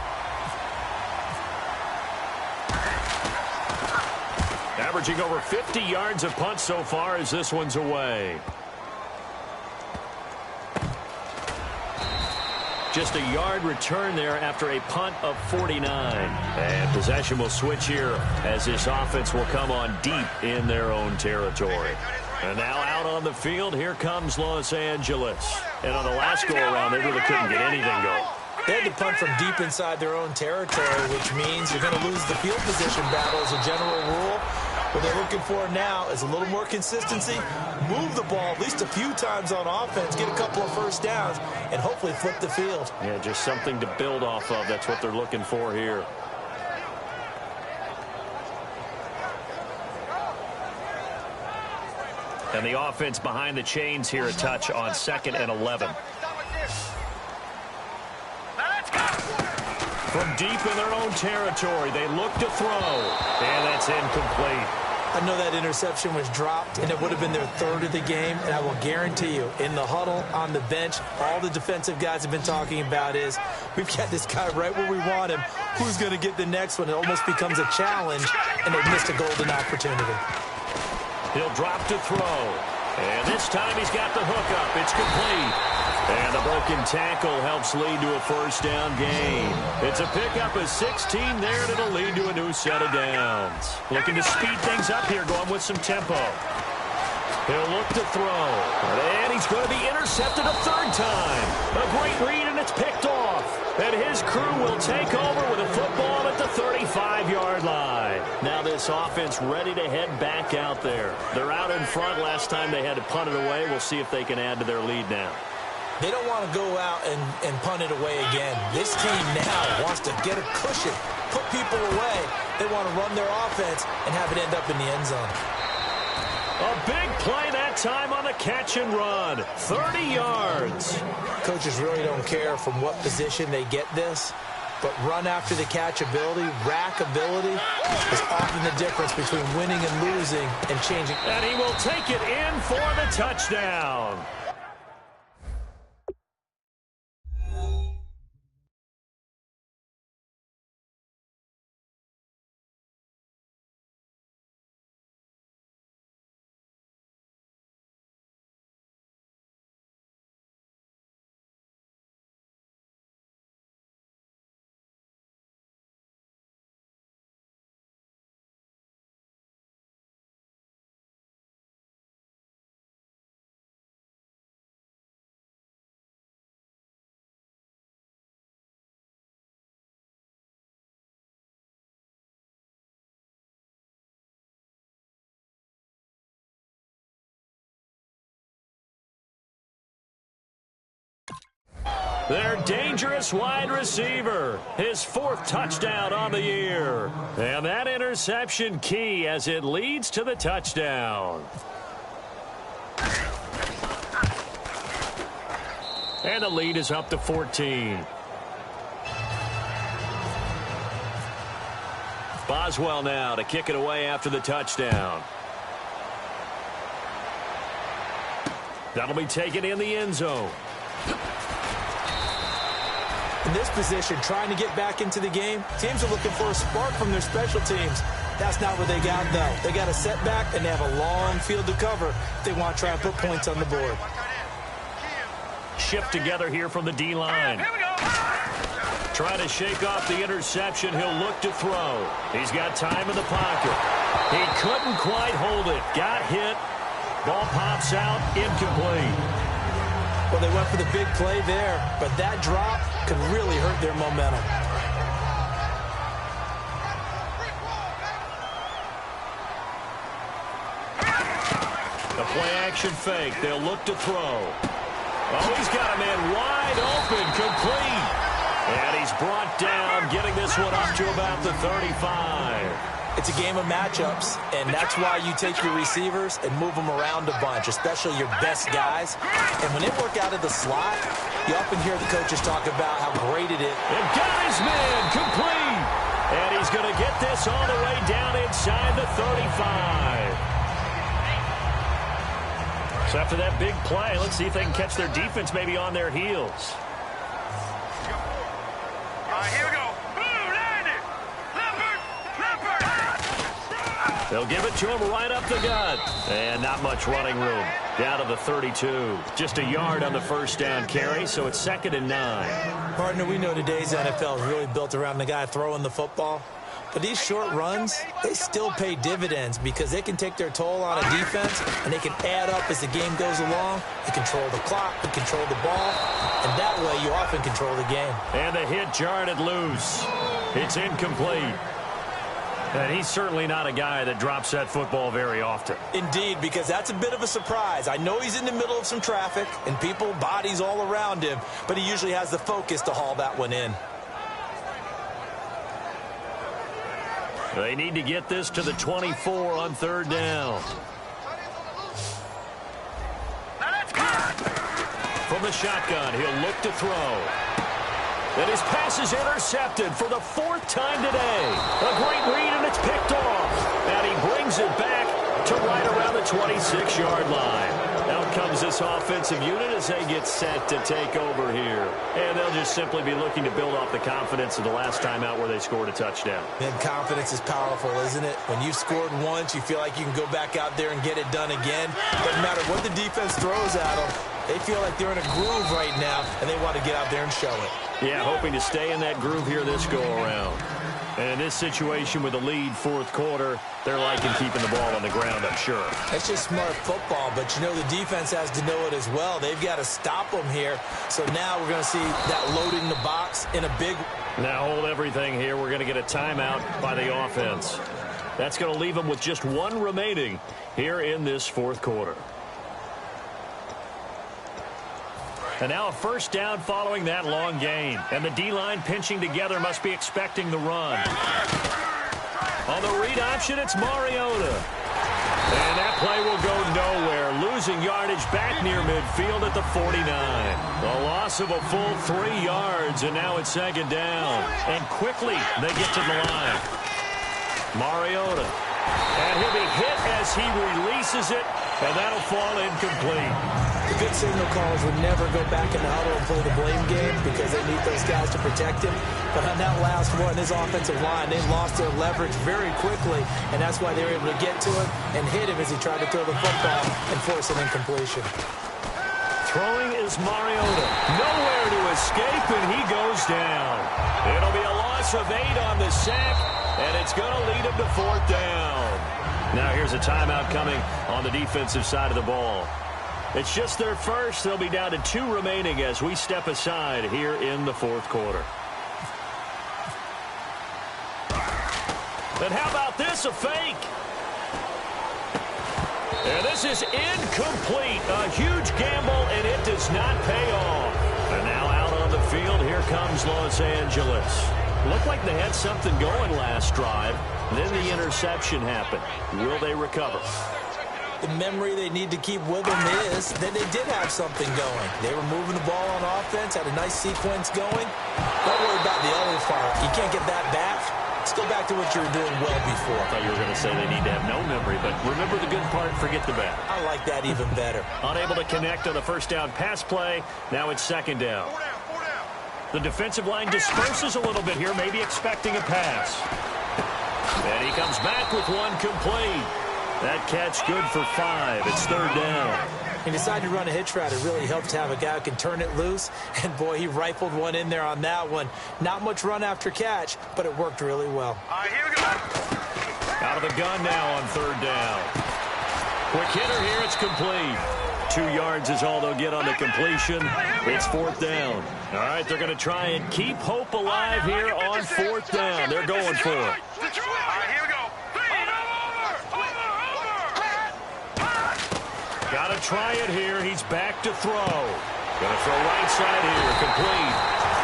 Averaging over 50 yards of punt so far as this one's away. Just a yard return there after a punt of 49. And possession will switch here as this offense will come on deep in their own territory. And now out on the field, here comes Los Angeles. And on the last go-around, they really couldn't get anything going. They had to punt from deep inside their own territory, which means you're going to lose the field position battle as a general rule. What they're looking for now is a little more consistency, move the ball at least a few times on offense, get a couple of first downs, and hopefully flip the field. Yeah, just something to build off of. That's what they're looking for here. And the offense behind the chains here, a touch on 2nd and 11. From deep in their own territory, they look to throw, and that's incomplete. I know that interception was dropped, and it would have been their third of the game, and I will guarantee you, in the huddle, on the bench, all the defensive guys have been talking about is, we've got this guy right where we want him. Who's going to get the next one? It almost becomes a challenge, and they've missed a golden opportunity. He'll drop to throw, and this time he's got the hook up. It's complete. And the broken tackle helps lead to a first down gain. It's a pickup of 16 there, and it'll lead to a new set of downs. Looking to speed things up here, going with some tempo. He'll look to throw, and he's going to be intercepted a third time. A great read, and it's picked off. And his crew will take over with a football at the 35-yard line. Now this offense ready to head back out there. They're out in front. Last time they had to punt it away. We'll see if they can add to their lead now. They don't want to go out and punt it away again. This team now wants to get a cushion, put people away. They want to run their offense and have it end up in the end zone. A big play that time on the catch and run. 30 yards. Coaches really don't care from what position they get this, but run after the catch ability, rack ability, is often the difference between winning and losing and changing. And he will take it in for the touchdown. Their dangerous wide receiver. His 4th touchdown on the year. And that interception key as it leads to the touchdown. And the lead is up to 14. Boswell now to kick it away after the touchdown. That'll be taken in the end zone. In this position, trying to get back into the game, teams are looking for a spark from their special teams. That's not what they got, though. They got a setback, and they have a long field to cover if they want to try and put points on the board. Shift together here from the D-line. Trying to shake off the interception. He'll look to throw. He's got time in the pocket. He couldn't quite hold it. Got hit. Ball pops out. Incomplete. Well, they went for the big play there, but that drop could really hurt their momentum. The play-action fake. They'll look to throw. Oh, he's got a man wide open, complete. And he's brought down, getting this one up to about the 35. It's a game of matchups, and that's why you take your receivers and move them around a bunch, especially your best guys. And when they work out of the slot, you often hear the coaches talk about how great it is. And got his man, complete. And he's going to get this all the way down inside the 35. So after that big play, let's see if they can catch their defense maybe on their heels. Here we go. They'll give it to him right up the gut. And not much running room. Down to the 32. Just a yard on the first down carry, so it's 2nd and 9. Partner, we know today's NFL is really built around the guy throwing the football. But these short runs, they still pay dividends because they can take their toll on a defense and they can add up as the game goes along. They control the clock, they control the ball, and that way you often control the game. And the hit jarred it loose. It's incomplete. And he's certainly not a guy that drops that football very often. Indeed, because that's a bit of a surprise. I know he's in the middle of some traffic and people, bodies all around him, but he usually has the focus to haul that one in. They need to get this to the 24 on 3rd down. From the shotgun, he'll look to throw. And his pass is intercepted for the 4th time today. A great read, and it's picked off. And he brings it back to right around the 26-yard line. Out comes this offensive unit as they get set to take over here. And they'll just simply be looking to build off the confidence of the last time out where they scored a touchdown. And confidence is powerful, isn't it? When you've scored once, you feel like you can go back out there and get it done again. Doesn't matter what the defense throws at them. They feel like they're in a groove right now, and they want to get out there and show it. Yeah, hoping to stay in that groove here this go-around. And in this situation with the lead 4th quarter, they're liking keeping the ball on the ground, I'm sure. That's just smart football, but you know the defense has to know it as well. They've got to stop them here. So now we're going to see that loading the box in a big... Now hold everything here. We're going to get a timeout by the offense. That's going to leave them with just 1 remaining here in this 4th quarter. And now a first down following that long gain. And the D-line pinching together must be expecting the run. On the read option, it's Mariota. And that play will go nowhere. Losing yardage back near midfield at the 49. A loss of a full 3 yards, and now it's 2nd down. And quickly they get to the line. Mariota. And he'll be hit as he releases it, and that'll fall incomplete. The good signal callers would never go back in the huddle and play the blame game because they need those guys to protect him. But on that last one, his offensive line, they lost their leverage very quickly, and that's why they were able to get to him and hit him as he tried to throw the football and force an incompletion. Throwing is Mariota. Nowhere to escape, and he goes down. It'll be a loss of 8 on the sack, and it's going to lead him to 4th down. Now here's a timeout coming on the defensive side of the ball. It's just their first. They'll be down to 2 remaining as we step aside here in the 4th quarter. And how about this, a fake? And this is incomplete. A huge gamble, and it does not pay off. And now out on the comes Los Angeles. Looked like they had something going last drive. Then the interception happened. Will they recover? The memory they need to keep with them is that they did have something going. They were moving the ball on offense, had a nice sequence going. Don't worry about the other part. You can't get that back. Let's go back to what you were doing well before. I thought you were going to say they need to have no memory, but remember the good part, forget the bad. I like that even better. Unable to connect on the first down pass play. Now it's second down. The defensive line disperses a little bit here, maybe expecting a pass. And he comes back with one complete. That catch good for 5. It's third down. He decided to run a hitch route. It really helps to have a guy who can turn it loose. And, boy, he rifled one in there on that one. Not much run after catch, but it worked really well. All right, here we go. Out of the gun now on third down. Quick hitter here. It's complete. 2 yards is all they'll get on the completion. It's fourth down. All right, they're going to try and keep hope alive here on fourth down. They're going for it. All right, here we go. Got to try it here. He's back to throw. Going to throw right side here. Complete.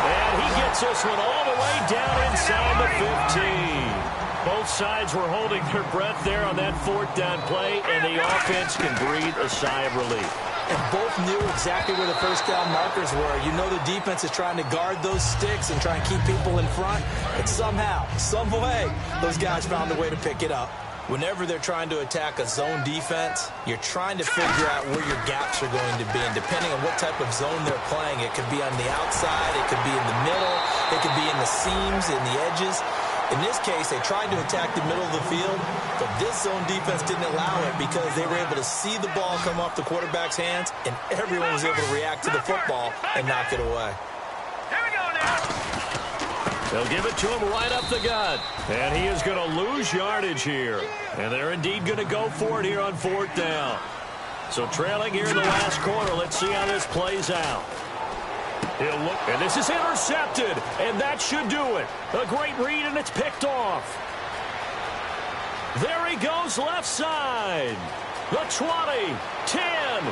And he gets this one all the way down inside the 15. Both sides were holding their breath there on that fourth down play, and the offense can breathe a sigh of relief. And both knew exactly where the first down markers were. You know the defense is trying to guard those sticks and try and keep people in front. But somehow, some way, those guys found a way to pick it up. Whenever they're trying to attack a zone defense, you're trying to figure out where your gaps are going to be. And depending on what type of zone they're playing, it could be on the outside, it could be in the middle, it could be in the seams, in the edges. In this case, they tried to attack the middle of the field, but this zone defense didn't allow it because they were able to see the ball come off the quarterback's hands, and everyone was able to react to the football and knock it away. Here we go now. They'll give it to him right up the gut. And he is going to lose yardage here. And they're indeed going to go for it here on fourth down. So trailing here in the last quarter. Let's see how this plays out. He'll look, and this is intercepted, and that should do it. A great read, and it's picked off. There he goes left side. The 20, 10,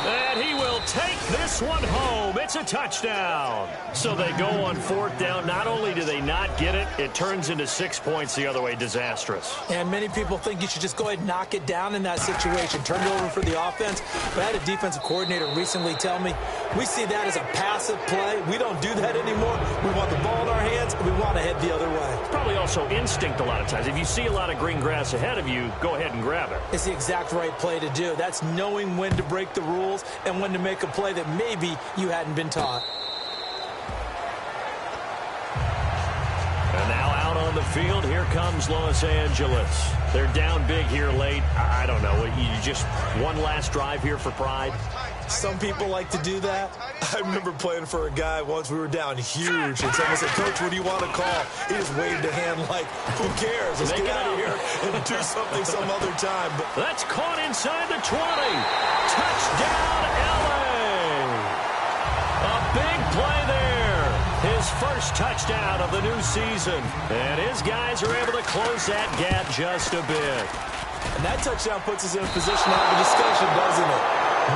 and he will take this one home. It's a touchdown. So they go on fourth down. Not only do they not get it, it turns into 6 points the other way. Disastrous. And many people think you should just go ahead and knock it down in that situation. Turn it over for the offense. But I had a defensive coordinator recently tell me, we see that as a passive play. We don't do that anymore. We want the ball in our hands, and we want to head the other way. It's probably also instinct a lot of times. If you see a lot of green grass ahead of you, go ahead and grab it. It's the exact right play to do. That's knowing when to break the rules and when to make a play that maybe you hadn't been taught. And now out on the field, here comes Los Angeles. They're down big here late. I don't know. You just one last drive here for pride? Some people like to do that. I remember playing for a guy once. We were down huge, and someone said, "Coach, what do you want to call?" He just waved a hand like, "Who cares? Let's get out of here and do something some other time." But that's caught inside the 20. Touchdown, LA! A big play there. His first touchdown of the new season. And his guys are able to close that gap just a bit. And that touchdown puts us in a position to have a discussion, doesn't it?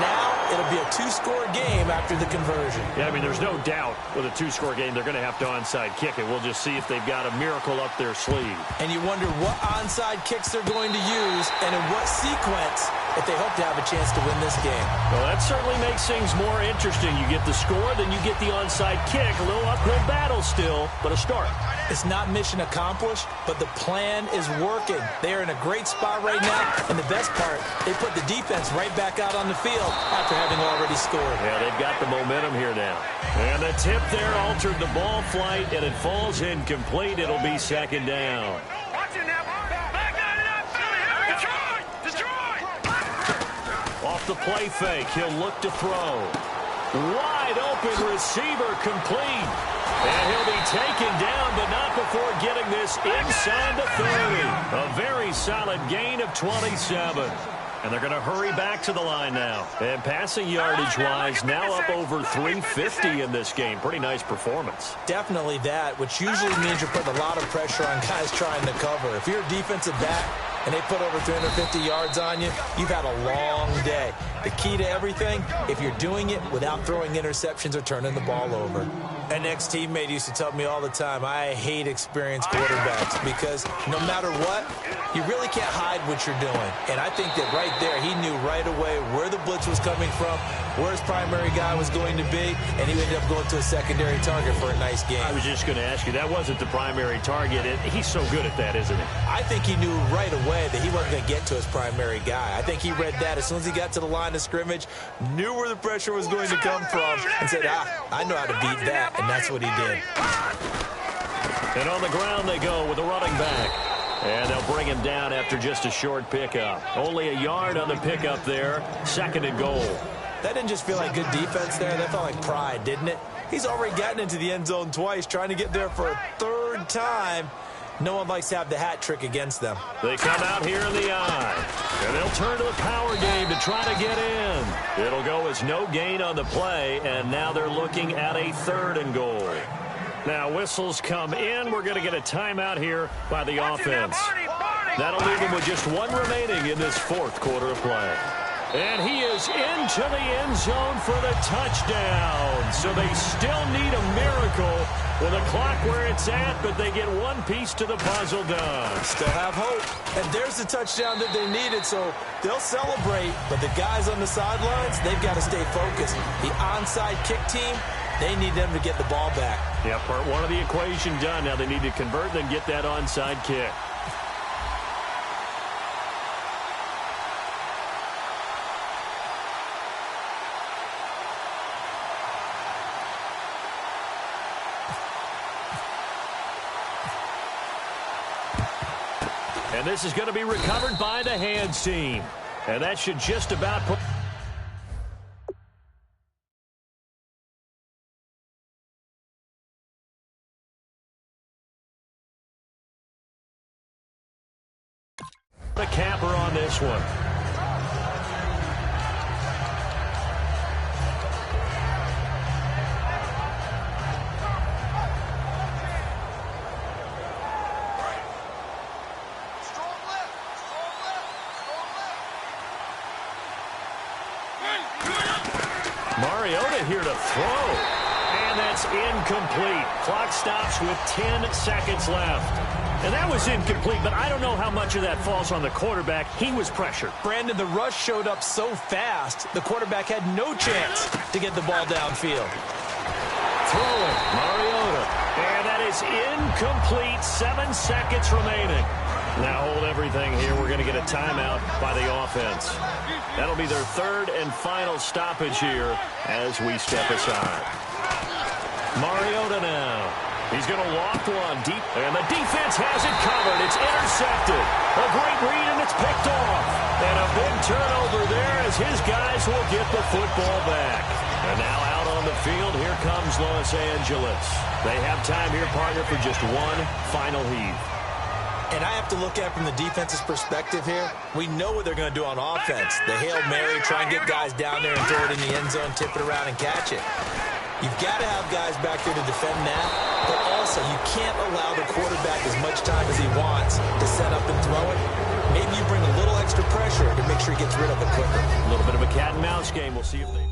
Now it'll be a two-score game after the conversion. Yeah, I mean, there's no doubt with a two-score game they're going to have to onside kick it. We'll just see if they've got a miracle up their sleeve. And you wonder what onside kicks they're going to use and in what sequence if they hope to have a chance to win this game. Well, that certainly makes things more interesting. You get the score, then you get the onside kick. A little uphill battle still, but a start. It's not mission accomplished, but the plan is working. They are in a great spot right now, and the best part, they put the defense right back out on the field after having already scored. Yeah, they've got the momentum here now. And the tip there altered the ball flight, and it falls incomplete. It'll be second down. Watch it now. Back on it up. Destroy. Off the play fake, he'll look to throw. Wide open receiver complete. And he'll be taken down, but not before getting this inside the 30. A very solid gain of 27. And they're going to hurry back to the line now. And passing yardage-wise, now up over 350 in this game. Pretty nice performance. Definitely that, which usually means you're putting a lot of pressure on guys trying to cover. If you're a defensive back and they put over 350 yards on you, you've had a long day. The key to everything, if you're doing it without throwing interceptions or turning the ball over. An ex-teammate used to tell me all the time, I hate experienced quarterbacks because no matter what, you really can't hide what you're doing. And I think that right there, he knew right away where the blitz was coming from, where his primary guy was going to be, and he ended up going to a secondary target for a nice game. I was just going to ask you, that wasn't the primary target. He's so good at that, isn't he? I think he knew right away that he wasn't going to get to his primary guy. I think he read that as soon as he got to the line of scrimmage, knew where the pressure was going to come from, and said, I know how to beat that, and that's what he did. And on the ground they go with a running back. And they'll bring him down after just a short pickup. Only a yard on the pickup there. 2nd and goal. That didn't just feel like good defense there. That felt like pride, didn't it? He's already gotten into the end zone twice, trying to get there for a 3rd time. No one likes to have the hat trick against them. They come out here in the eye. And they'll turn to the power game to try to get in. It'll go as no gain on the play, and now they're looking at a 3rd and goal. Now whistles come in. We're going to get a timeout here by the offense. That'll leave them with just 1 remaining in this 4th quarter of play. And he is into the end zone for the touchdown. So they still need a miracle with a clock where it's at, but they get 1 piece to the puzzle done. Still have hope. And there's the touchdown that they needed, so they'll celebrate. But the guys on the sidelines, they've got to stay focused. The onside kick team, they need them to get the ball back. Yeah, part 1 of the equation done. Now they need to convert and get that onside kick. And this is going to be recovered by the hands team. And that should just about put a capper on this one. Mariota here to throw. And that's incomplete. Clock stops with 10 seconds left. And that was incomplete, but I don't know how much of that falls on the quarterback. He was pressured. Brandon, the rush showed up so fast, the quarterback had no chance to get the ball downfield. Throwing, Mariota. And that is incomplete. 7 seconds remaining. Now hold everything here. We're going to get a timeout by the offense. That'll be their 3rd and final stoppage here as we step aside. Mariota now. He's going to loft one deep, and the defense has it covered. It's intercepted. A great read, and it's picked off. And a big turnover there as his guys will get the football back. And now out on the field, here comes Los Angeles. They have time here, partner, for just 1 final heave. And I have to look at it from the defense's perspective here. We know what they're going to do on offense. The Hail Mary, try and get guys down there and throw it in the end zone, tip it around and catch it. You've got to have guys back there to defend that, but also you can't allow the quarterback as much time as he wants to set up and throw it. Maybe you bring a little extra pressure to make sure he gets rid of it quicker. A little bit of a cat and mouse game. We'll see if they...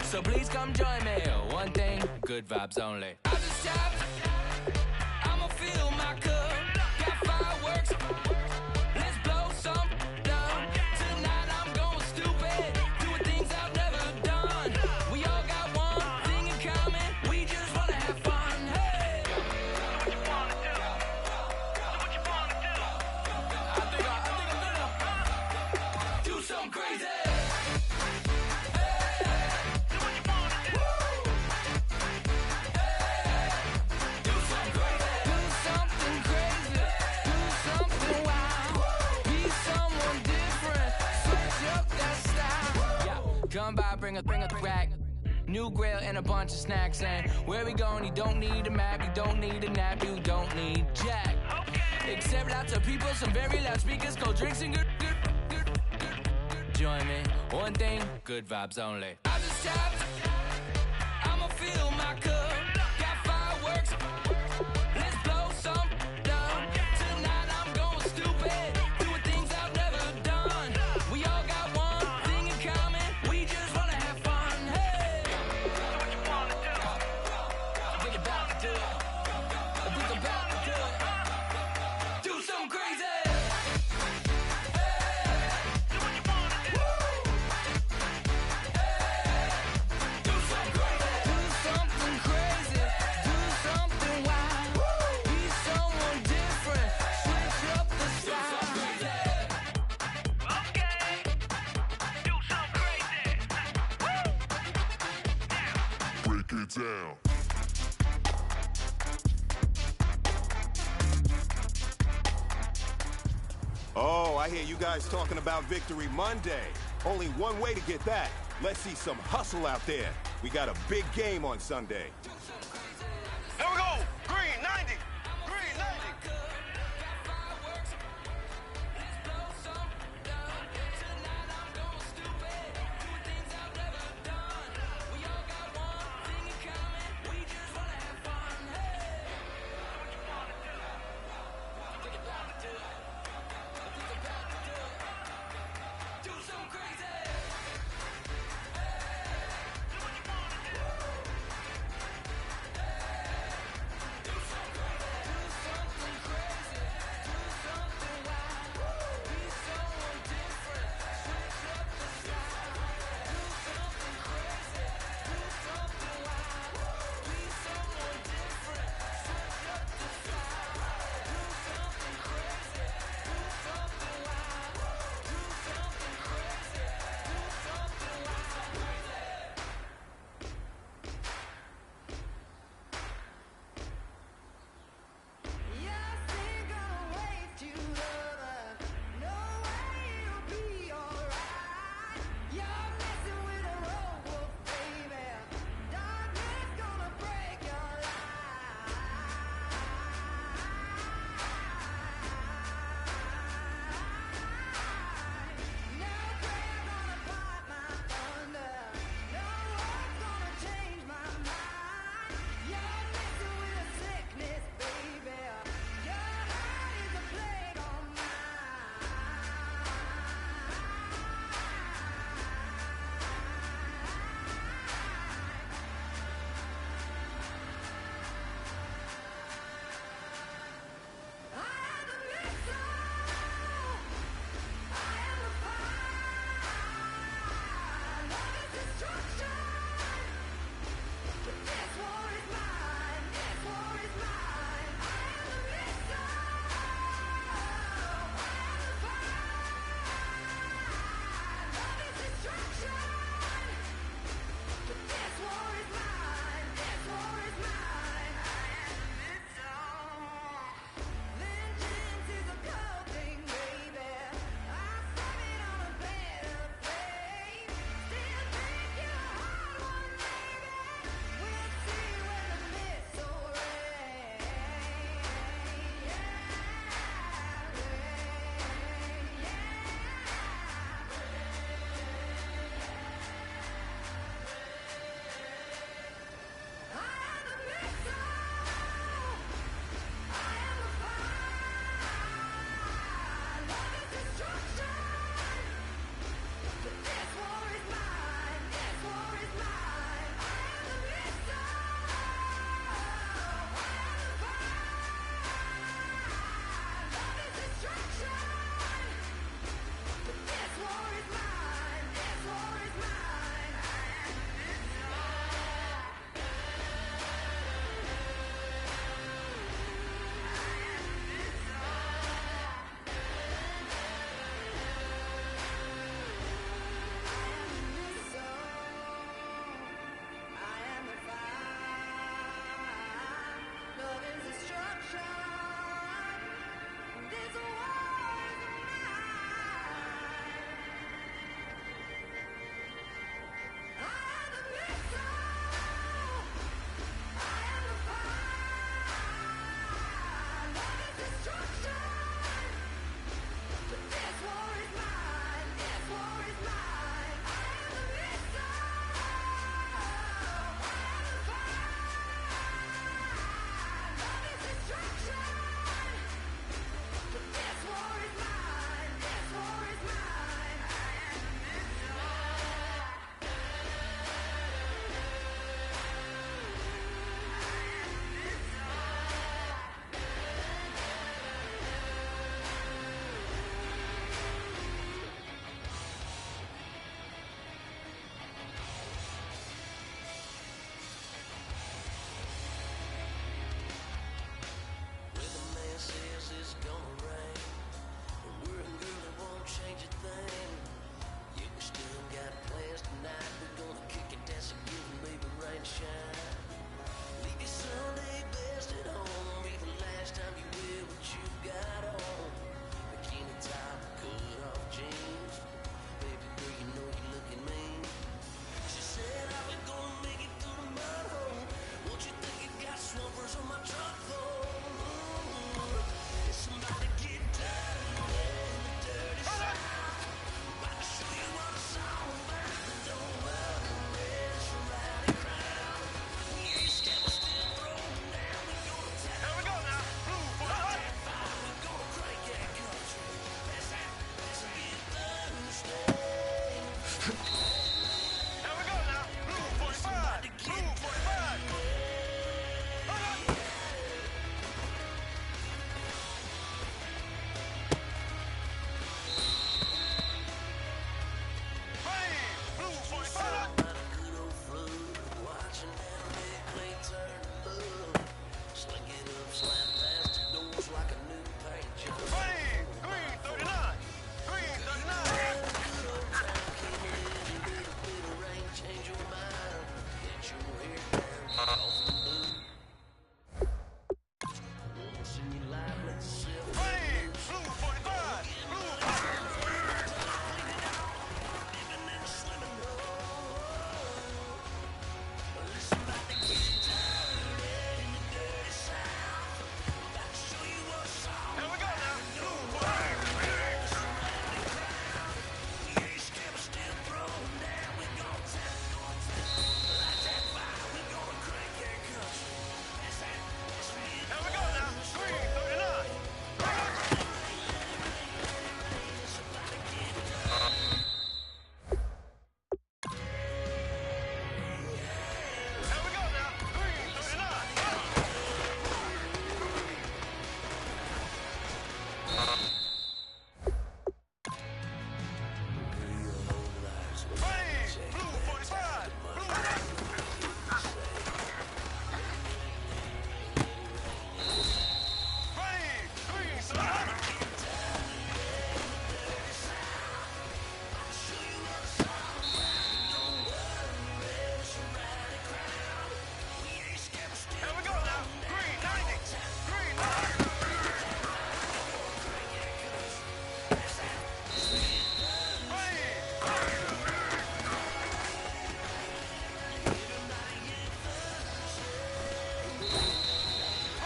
So please come join me. One thing, good vibes only. I just stopped. I'ma fill my cup. Got fireworks. Let's blow some down. Tonight I'm going stupid. Doing things I've never done. We all got one thing in common. We just wanna have fun. Hey. What you wanna do? What you wanna do? I think I'm gonna do something crazy. new grill, and a bunch of snacks. And where we going, you don't need a map, you don't need a nap, you don't need jack. Except lots of people, some very loud speakers, cold drinks, and good. Join me, one thing, good vibes only. I just tapped, I'ma fill my cup. Got fireworks, let's blow some down. Tonight I'm going stupid, doing things I've never done. We all got one thing in common, we just wanna have fun. Hey, What you wanna do? I think about to do it. I think about to do it. Do something crazy. Down. Oh, I hear you guys talking about Victory Monday. Only one way to get that. Let's see some hustle out there. We got a big game on Sunday. Here we go. Green 90. Green 90.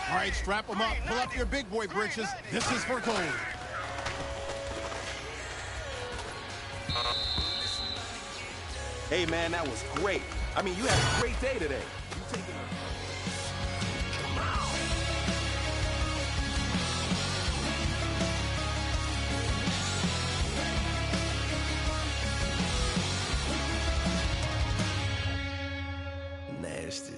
All right, strap them up. Pull up your big boy britches. This is for gold. Hey, man, that was great. I mean, you had a great day today. Nasty.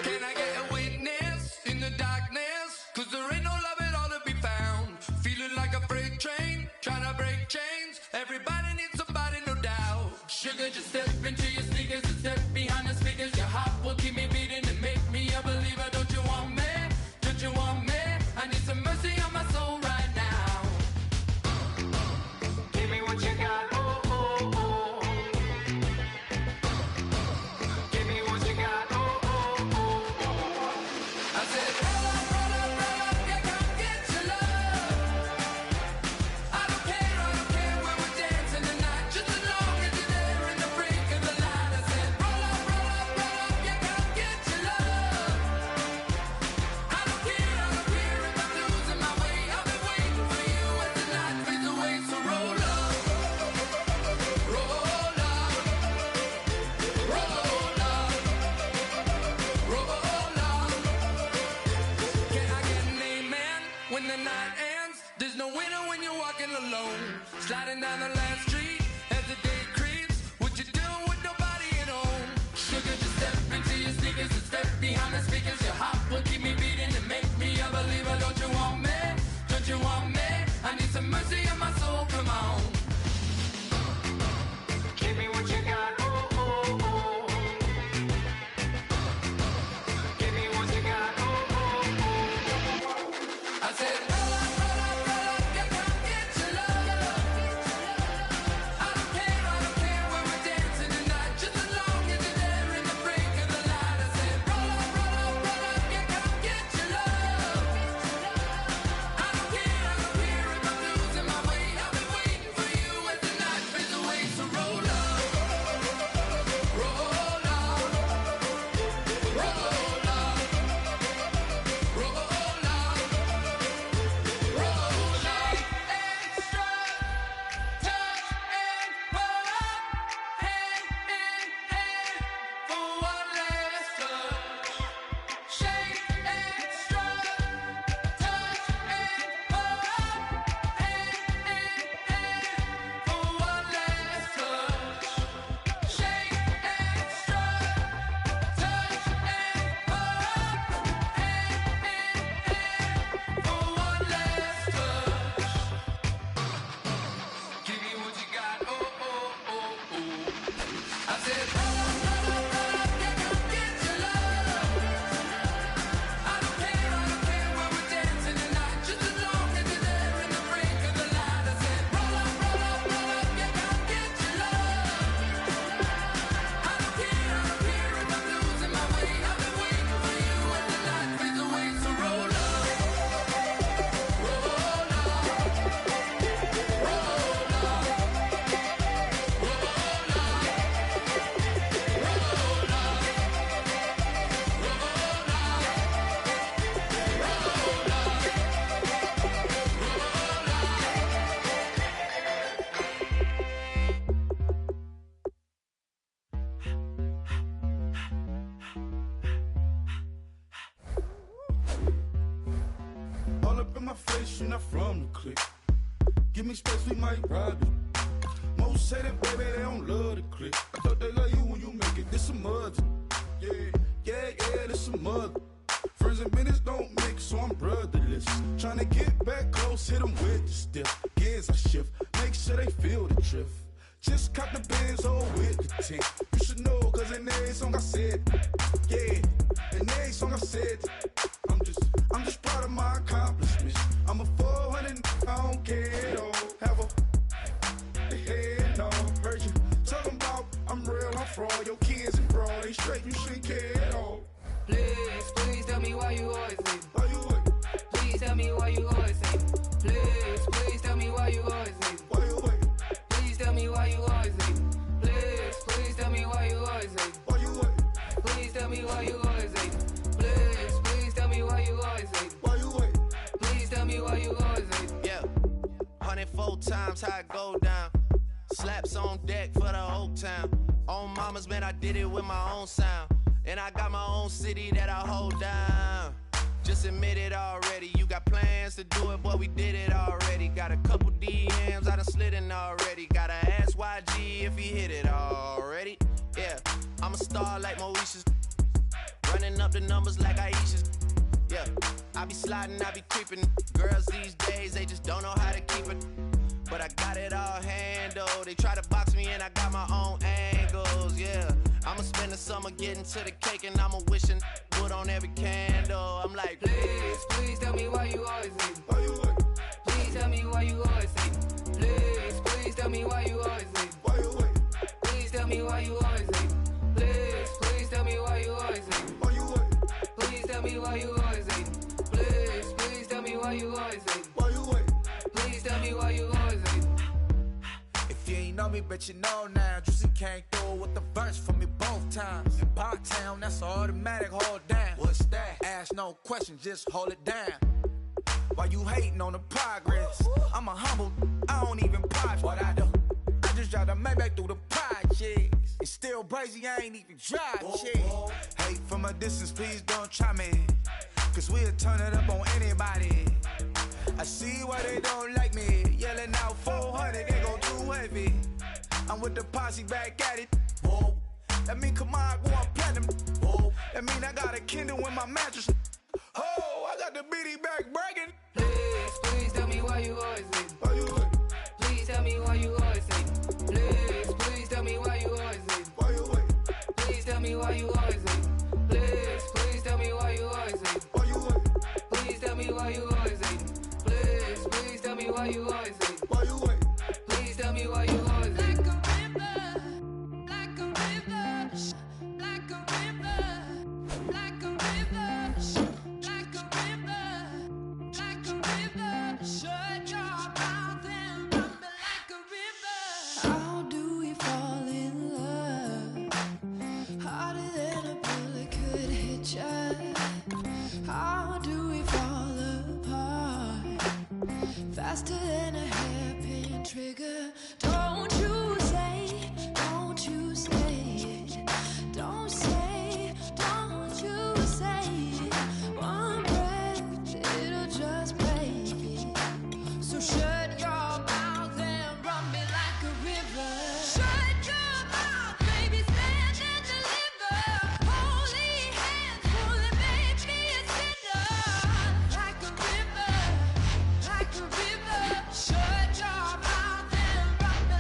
Can I get a witness in the darkness? 'Cause there ain't no love at all to be found. Feeling like a freight train, trying to break chains. Everybody needs somebody, no doubt. Sugar, just step into your sneakers and step behind the speakers. Your heart will keep me beating and make me a believer. Don't you want me? Don't you want me? I need some mercy on my soul right now. Give me what you got, oh, oh, oh. Give me what you got, oh, oh, oh. I said, roll up, yeah, come get your love. I don't care where we're dancing tonight, just as long as you're there in the break of the light. I said, roll up, yeah, come get your love. I don't care if I'm losing my way. I've been waiting for you as the night fades away. So roll up, roll up, roll up, roll up. Can I get an amen when the night ends? There's no winner when you're walking alone. Sliding down the last street as the day creeps. What you doing with nobody at home? Sugar, just step into your sneakers and step behind the speakers. Your heart will keep me beating and make me a believer. Don't you want me? Don't you want me? I need some mercy on my soul, come on. Give me what you got, oh, oh, oh. Give me what you got, oh, oh, oh. I said, roll up, yeah, come get your love. I don't care where we're dancing tonight, just as long as you're there in the break of the light. I said, roll up, yeah, come get your love. I don't care if I'm losing my way. I've been waiting for you as the night fades away. So roll up, roll up, roll up, roll up, roll up. Extra touch and pull up, hand in hand for one last touch. Shake extra touch and pull up, hand in hand for one last touch. Shake extra touch and pull up, hand in hand for one last touch. Give me what you got, oh, oh, oh, oh. I said, roll up, yeah, come get your love. I don't care where we're dancing tonight, just as long as you're there in the break of the light. I said, roll up, yeah, come get your love. I don't care if I'm losing my way. I've been waiting for you as the night fades away. So roll up, roll up, roll All up in my face, you're not from the clique. Give me space, we might ride it. Most say that, baby, they don't love the click. I thought they love you when you make it. This some mother. Yeah, this some mother. Friends and business don't mix, so I'm brotherless. Tryna get back close, hit them with the stiff. Gears I shift, make sure they feel the drift. Just cop the Benz, hold with the tint. You should know, cause in every song I said, yeah, in every song I said, I'm just proud of my accomplishments. I'm a 400, I don't care at all. Have a head on, heard you talking about I'm real, I'm fraud. Your kids and fraud, they straight, you shouldn't care at all. Please tell me why you always leave. Why you wait? Please tell me why you always leave. Please tell me why you always leave. Why you wait? Please tell me why you always leave. Please tell me why you always leave. Why you wait? Please tell me why you always leave. Please tell me why you always leave. Why you wait? Please tell me why you always leave. Yeah, 104 times how it go down. Slaps on deck for the whole town. On mamas, man, I did it with my own sound. And I got my own city that I hold down. Just admit it already. You got plans to do it, boy, we did it already. Got a couple DMs, I done slid in already. Gotta ask YG if he hit it already. Yeah, I'm a star like Moesha's. Running up the numbers like Aisha's. Yeah, I be sliding, I be creeping. Girls these days, they just don't know how to keep it. But I got it all handled. They try to box me and I got my own angles, yeah. I'ma spend the summer getting to the cake and I'ma wishing wood on every candle. I'm like, Please tell me why you always leave. Why you wait? Please tell me why you always leave. Please tell me why you always leave. Why you wait? Please tell me why you always leave. Please tell me why you always leave. Why you wait? Please tell me why you always leave. Please tell me why you always leave. Why you wait? Please tell me why you always leave. If you ain't know me, bet you know now. Juicy came through with the verse for me both times. In Bogtown, that's automatic, hold down. What's that? Ask no question, just hold it down. Why you hating on the progress? I'm a humble, I don't even pride what I do. I just drive the Maybach through the projects. It's still crazy, I ain't even drive shit. Hate from a distance, please don't try me. Cause we'll turn it up on anybody. I see why they don't like me. Yelling out 400, they go too heavy. I'm with the posse back at it. Whoa. That mean come on, go on platinum. Whoa. That mean I got a Kindle in my mattress. Oh, I got the BD back bragging. Please tell me why you always leave. Why you wait? Please tell me why you always leave. Please tell me why you always leave. Why you wait? Please tell me why you always leave. Please tell me why you always leave. Why you wait? Please tell me why you always leave. Please tell me why you always leave. Why you wait? Please tell me why you always leave. Like a river, like a river, like a river, like a river, like a river. Shut your mouth and run me like a river. How do we fall in love? Harder than a bullet could hit ya. How do we fall apart? Faster than a hairpin trigger. Don't you say it. Don't you say it. Don't say it. One breath, it'll just break it. So shut your mouth and run me like a river. Shut your mouth, baby, stand and deliver. Holy hands, holy, make me a sinner. Like a river, like a river. Shut your mouth and run me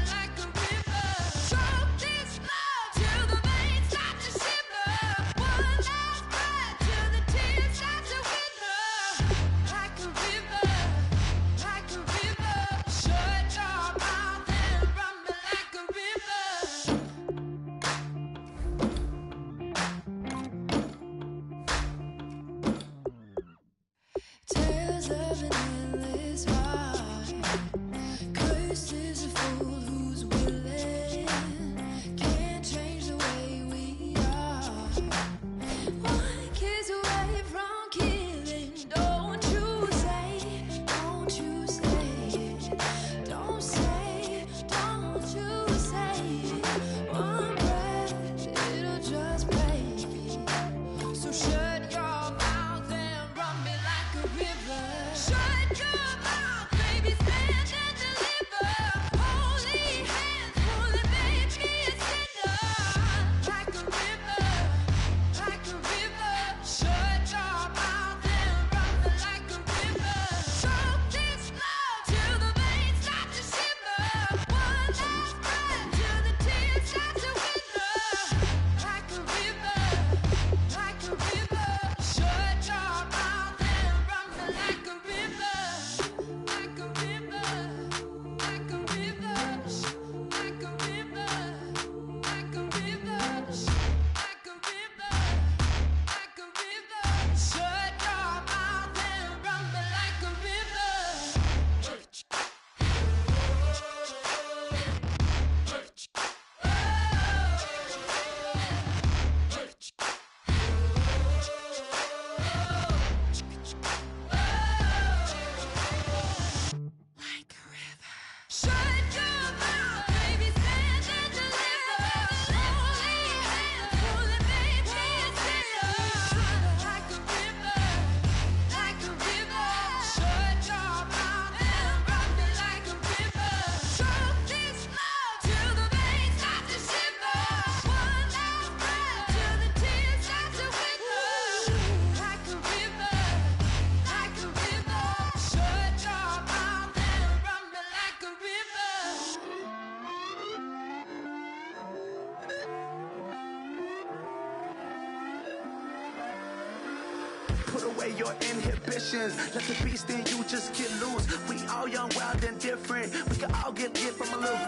away your inhibitions. Let the beast in you just get loose. We all young, wild, and different. We can all get from a little.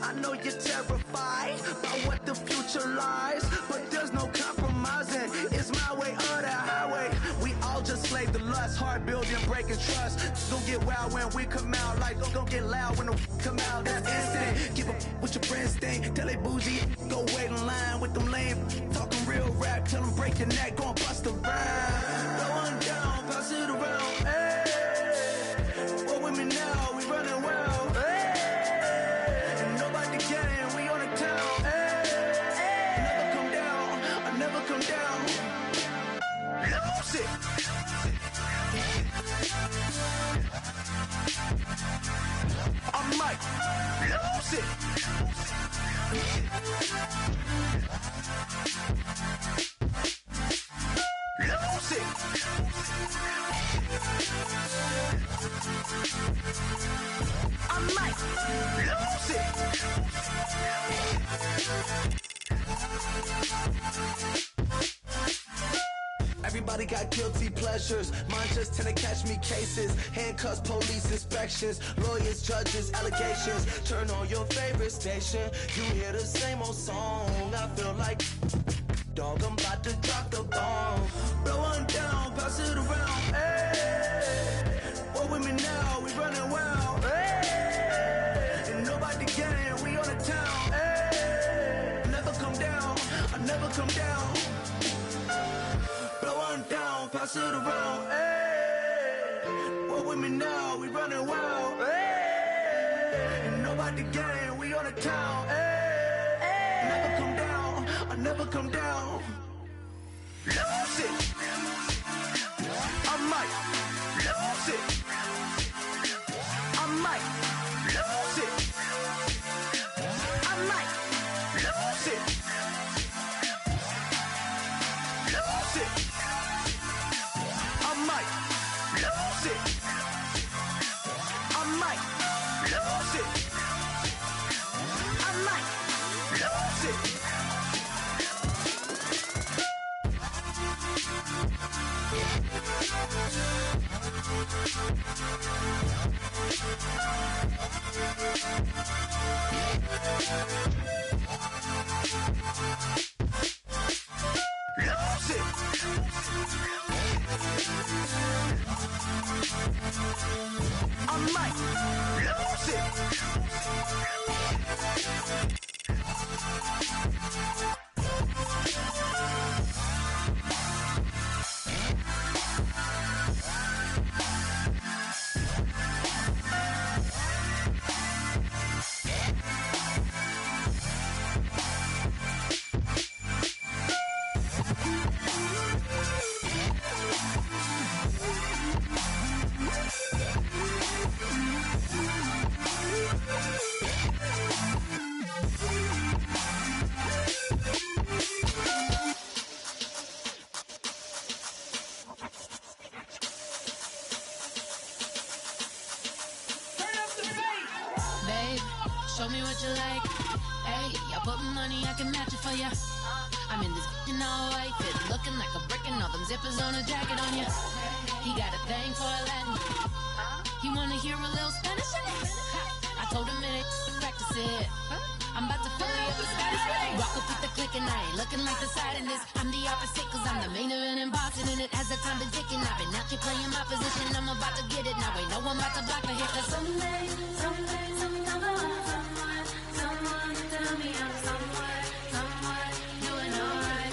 I know you're terrified by what the future lies, but there's no compromising. It's my way or the highway. We all just slave to lust, hard building, breaking trust. Don't get wild when we come out, like don't get loud when the come out. That's instant. Give up what your friends think. Tell they bougie, go wait in line with them lame. Talking real rap, tell them break your neck, go and bust a rhyme. Going down, pass it around. Hey, what with me now? We running wild. Hey, and nobody can. We on the town. Hey, never come down. I never come down. Lose it. I might lose it. Lose it. I might lose it. Everybody got guilty pleasures. Mine just tend to catch me cases. Handcuffs, police inspections, lawyers, judges, allegations. Turn on your favorite station. You hear the same old song. I feel like, dog, I'm about to drop the bomb. Blow one down, pass it around. Hey, what with me now? We running wild. Hey, and nobody can. We on the town. Hey, never come down. I never come down. Down, pass it around, hey. What with me now? We running wild, hey. And nobody gang, we on the town, hey. Never come down, I never come down. Lose it. I might lose it. I might lose it. I might lose it. Lose it. I might lose it. I might lose it. I might lose it. Lose it. I might lose it. Show me what you like. Hey, I put money, I can match it for ya. I'm in this in all white fit, looking like a brick and all them zippers on a jacket on ya. He got a thing for Latin. He wanna hear a little Spanish in it. I told him it ain't practice it. I'm about to fully up the Scottish way. Rock up with the click and I ain't looking like the side in this. I'm the opposite cause I'm the main event in boxing and it has the time been ticking. I've been out here playing my position, I'm about to get it. Now ain't no one about to block the hit cause someday, someone tell me I'm somewhere, doing alright,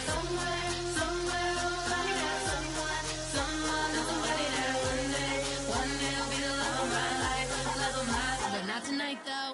somewhere, somebody got someone, somebody that one day will be the love of my life, but not tonight though.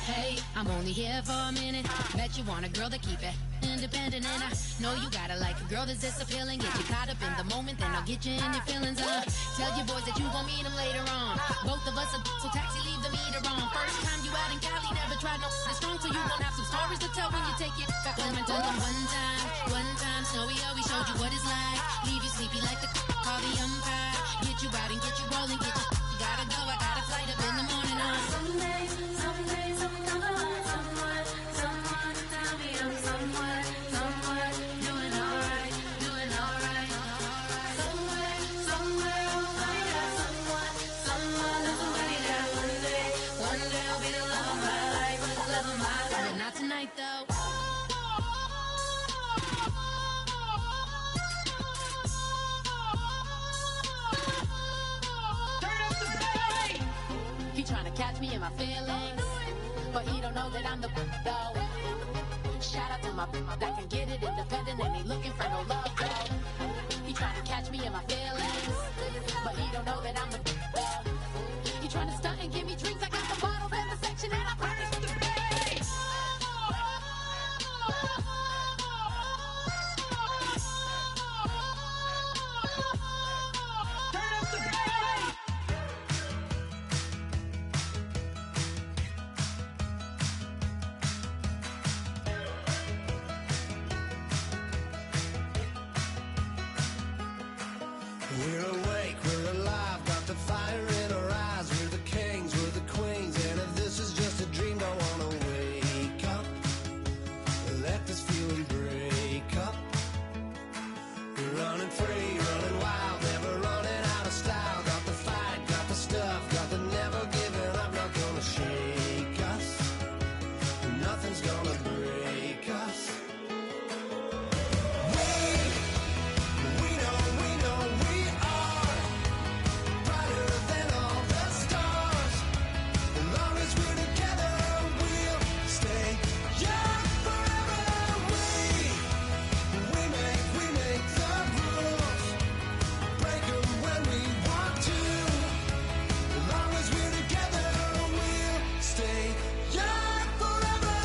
Hey, I'm only here for a minute. Bet you want a girl to keep it independent, and I know you gotta like a girl that's this appealing. Get you caught up in the moment, then I'll get you in your feelings. Tell your boys that you gon' meet them later on. Both of us are so taxi, leave the meter on. First time you out in Cali, never tried no this strong, so you gon' have some stories to tell when you take it back home and tell them one time, Snowy always showed you what it's like. Leave you sleepy like the call the umpire. Get you out and get you rolling, get you gotta go. I got a flight up in the in my feelings, but he don't know that I'm the though. Shout out to my that can get it independent and ain't looking for no love though. He trying to catch me in my feelings, but he don't know that I'm the though. He trying to stunt and give me drinks. I got the bottles in the section and I promise to the bass. Turn up the bass. We're awake, we're alive, got the fire in our eyes. We're the kings, we're the queens, and if this is just a dream, don't wanna wake up. Let this feeling break up. We're running free, running wild, never running out of style. Got the fight, got the stuff, got the never giving up. Not gonna shake us, nothing's gonna break us. We know we are brighter than all the stars. As long as we're together, we'll stay young forever. We make the rules, break 'em when we want to. As long as we're together, we'll stay young forever.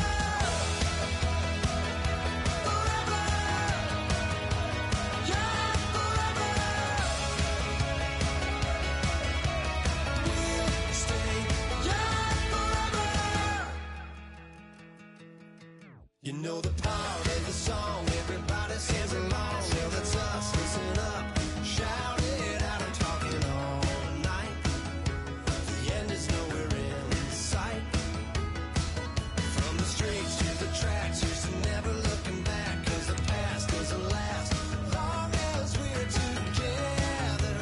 Forever. Young forever. We'll stay young forever. You know the part of the song, everybody sings along. Well, that's us, listen up, shout it out, I'm talking all night. The end is nowhere in sight. From the streets to the tracks, here's to never looking back, 'cause the past doesn't last. Long as we're together,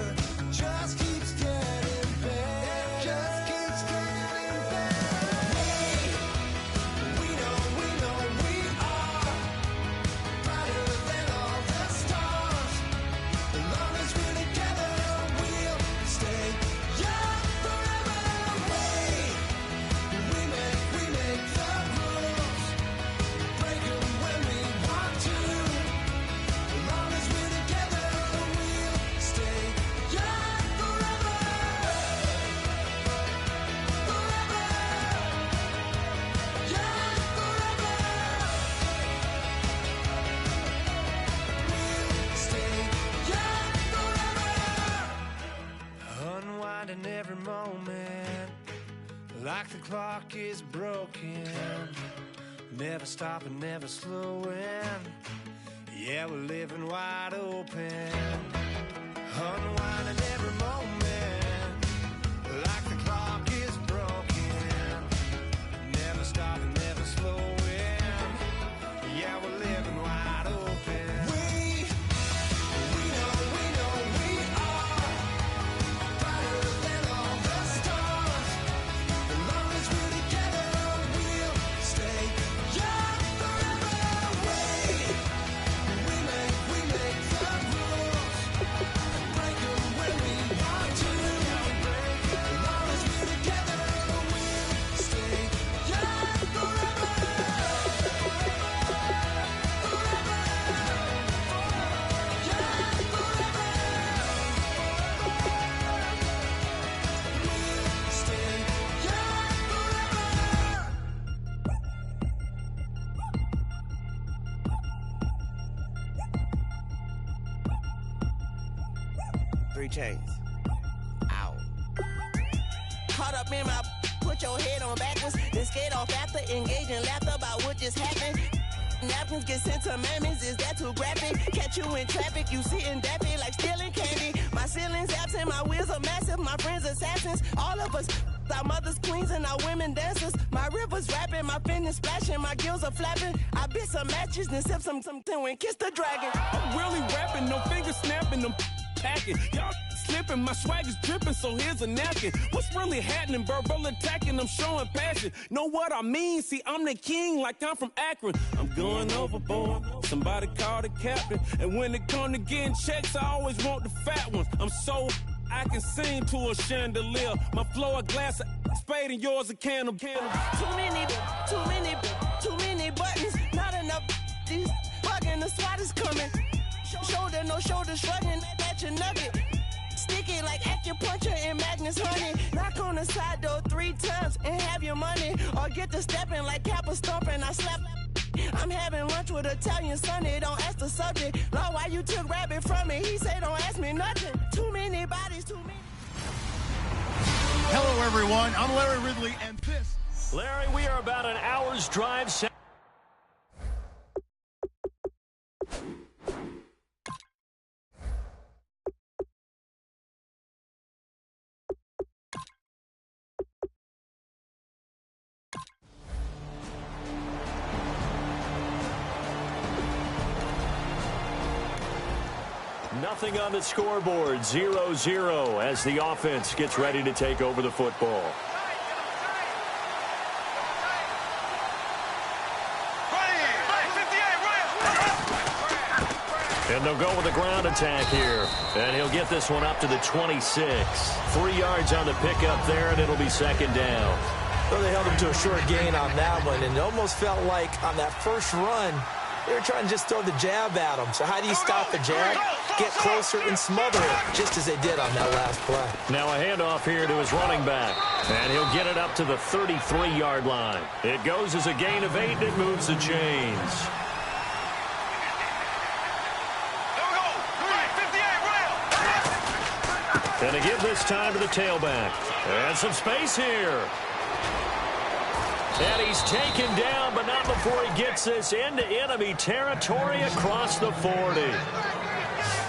just keeps getting better. Just keeps getting better. We know we are brighter than all the stars. As long as we're together, we'll stay young forever. We make the rules, break 'em when we want to. As long as we're together, we'll stay young forever. Forever. Young forever. We'll stay young forever. Unwinding every moment, like the clock is broken. Never stopping, never slowing. Yeah, we're living wide open. Unwinding every moment, like the clock is broken. Never stopping, never slowing. Yeah, we're living wide open. We know we are brighter than all the stars. As long as we're together, we'll stay young forever. We make the rules, break 'em when we want to. As long as we're together, we'll stay young forever. Forever. Young forever. We'll stay young forever. 3 chains. Ow. Caught up in my, put your head on backwards, then skate off after, engage in laughter about what just happened. Napkins get sent to mammies, is that too graphic? Catch you in traffic, you sitting daffy like stealing candy. My ceiling's absent, my wheels are massive, my friends assassins. All of us, our mothers queens and our women dancers. My rivers rapping, my fingers splashing, my gills are flapping. I bit some matches, then sip some and kiss the dragon. I'm really rapping, no fingers snapping, them packing. Y'all slipping, my swag is dripping, so here's a napkin. What's really happening? Verbal attacking, I'm showing passion. Know what I mean? See, I'm the king like I'm from Akron. I'm going overboard, somebody call the captain. And when it come to getting checks, I always want the fat ones. I'm so I can sing to a chandelier. My flow a glass of spade and yours a can of. Too many buttons, not enough. These bugging, the SWAT is coming. Shoulder, no shoulder, shrugging at your nugget. Sticky like acupuncture and Magnus honey. Knock on the side door 3 times and have your money. Or get to stepping like Kappa stomping. I slap. I'm having lunch with Italian Sonny. Don't ask the subject. Lord, why you took rabbit from me? He say don't ask me nothing. Too many bodies, too many. Hello, everyone. I'm Larry Ridley, and this. Larry, we are about an hour's drive. Nothing on the scoreboard, 0-0 as the offense gets ready to take over the football. And they'll go with a ground attack here. And he'll get this one up to the 26. 3 yards on the pickup there, and it'll be second down. Well, they held him to a short gain on that one, and it almost felt like on that first run, they were trying to just throw the jab at him. So how do you stop the jab? Get closer and smother it, just as they did on that last play. Now a handoff here to his running back. And he'll get it up to the 33-yard line. It goes as a gain of 8, and it moves the chains. And to give this time to the tailback. And some space here. And he's taken down, but not before he gets this into enemy territory across the 40.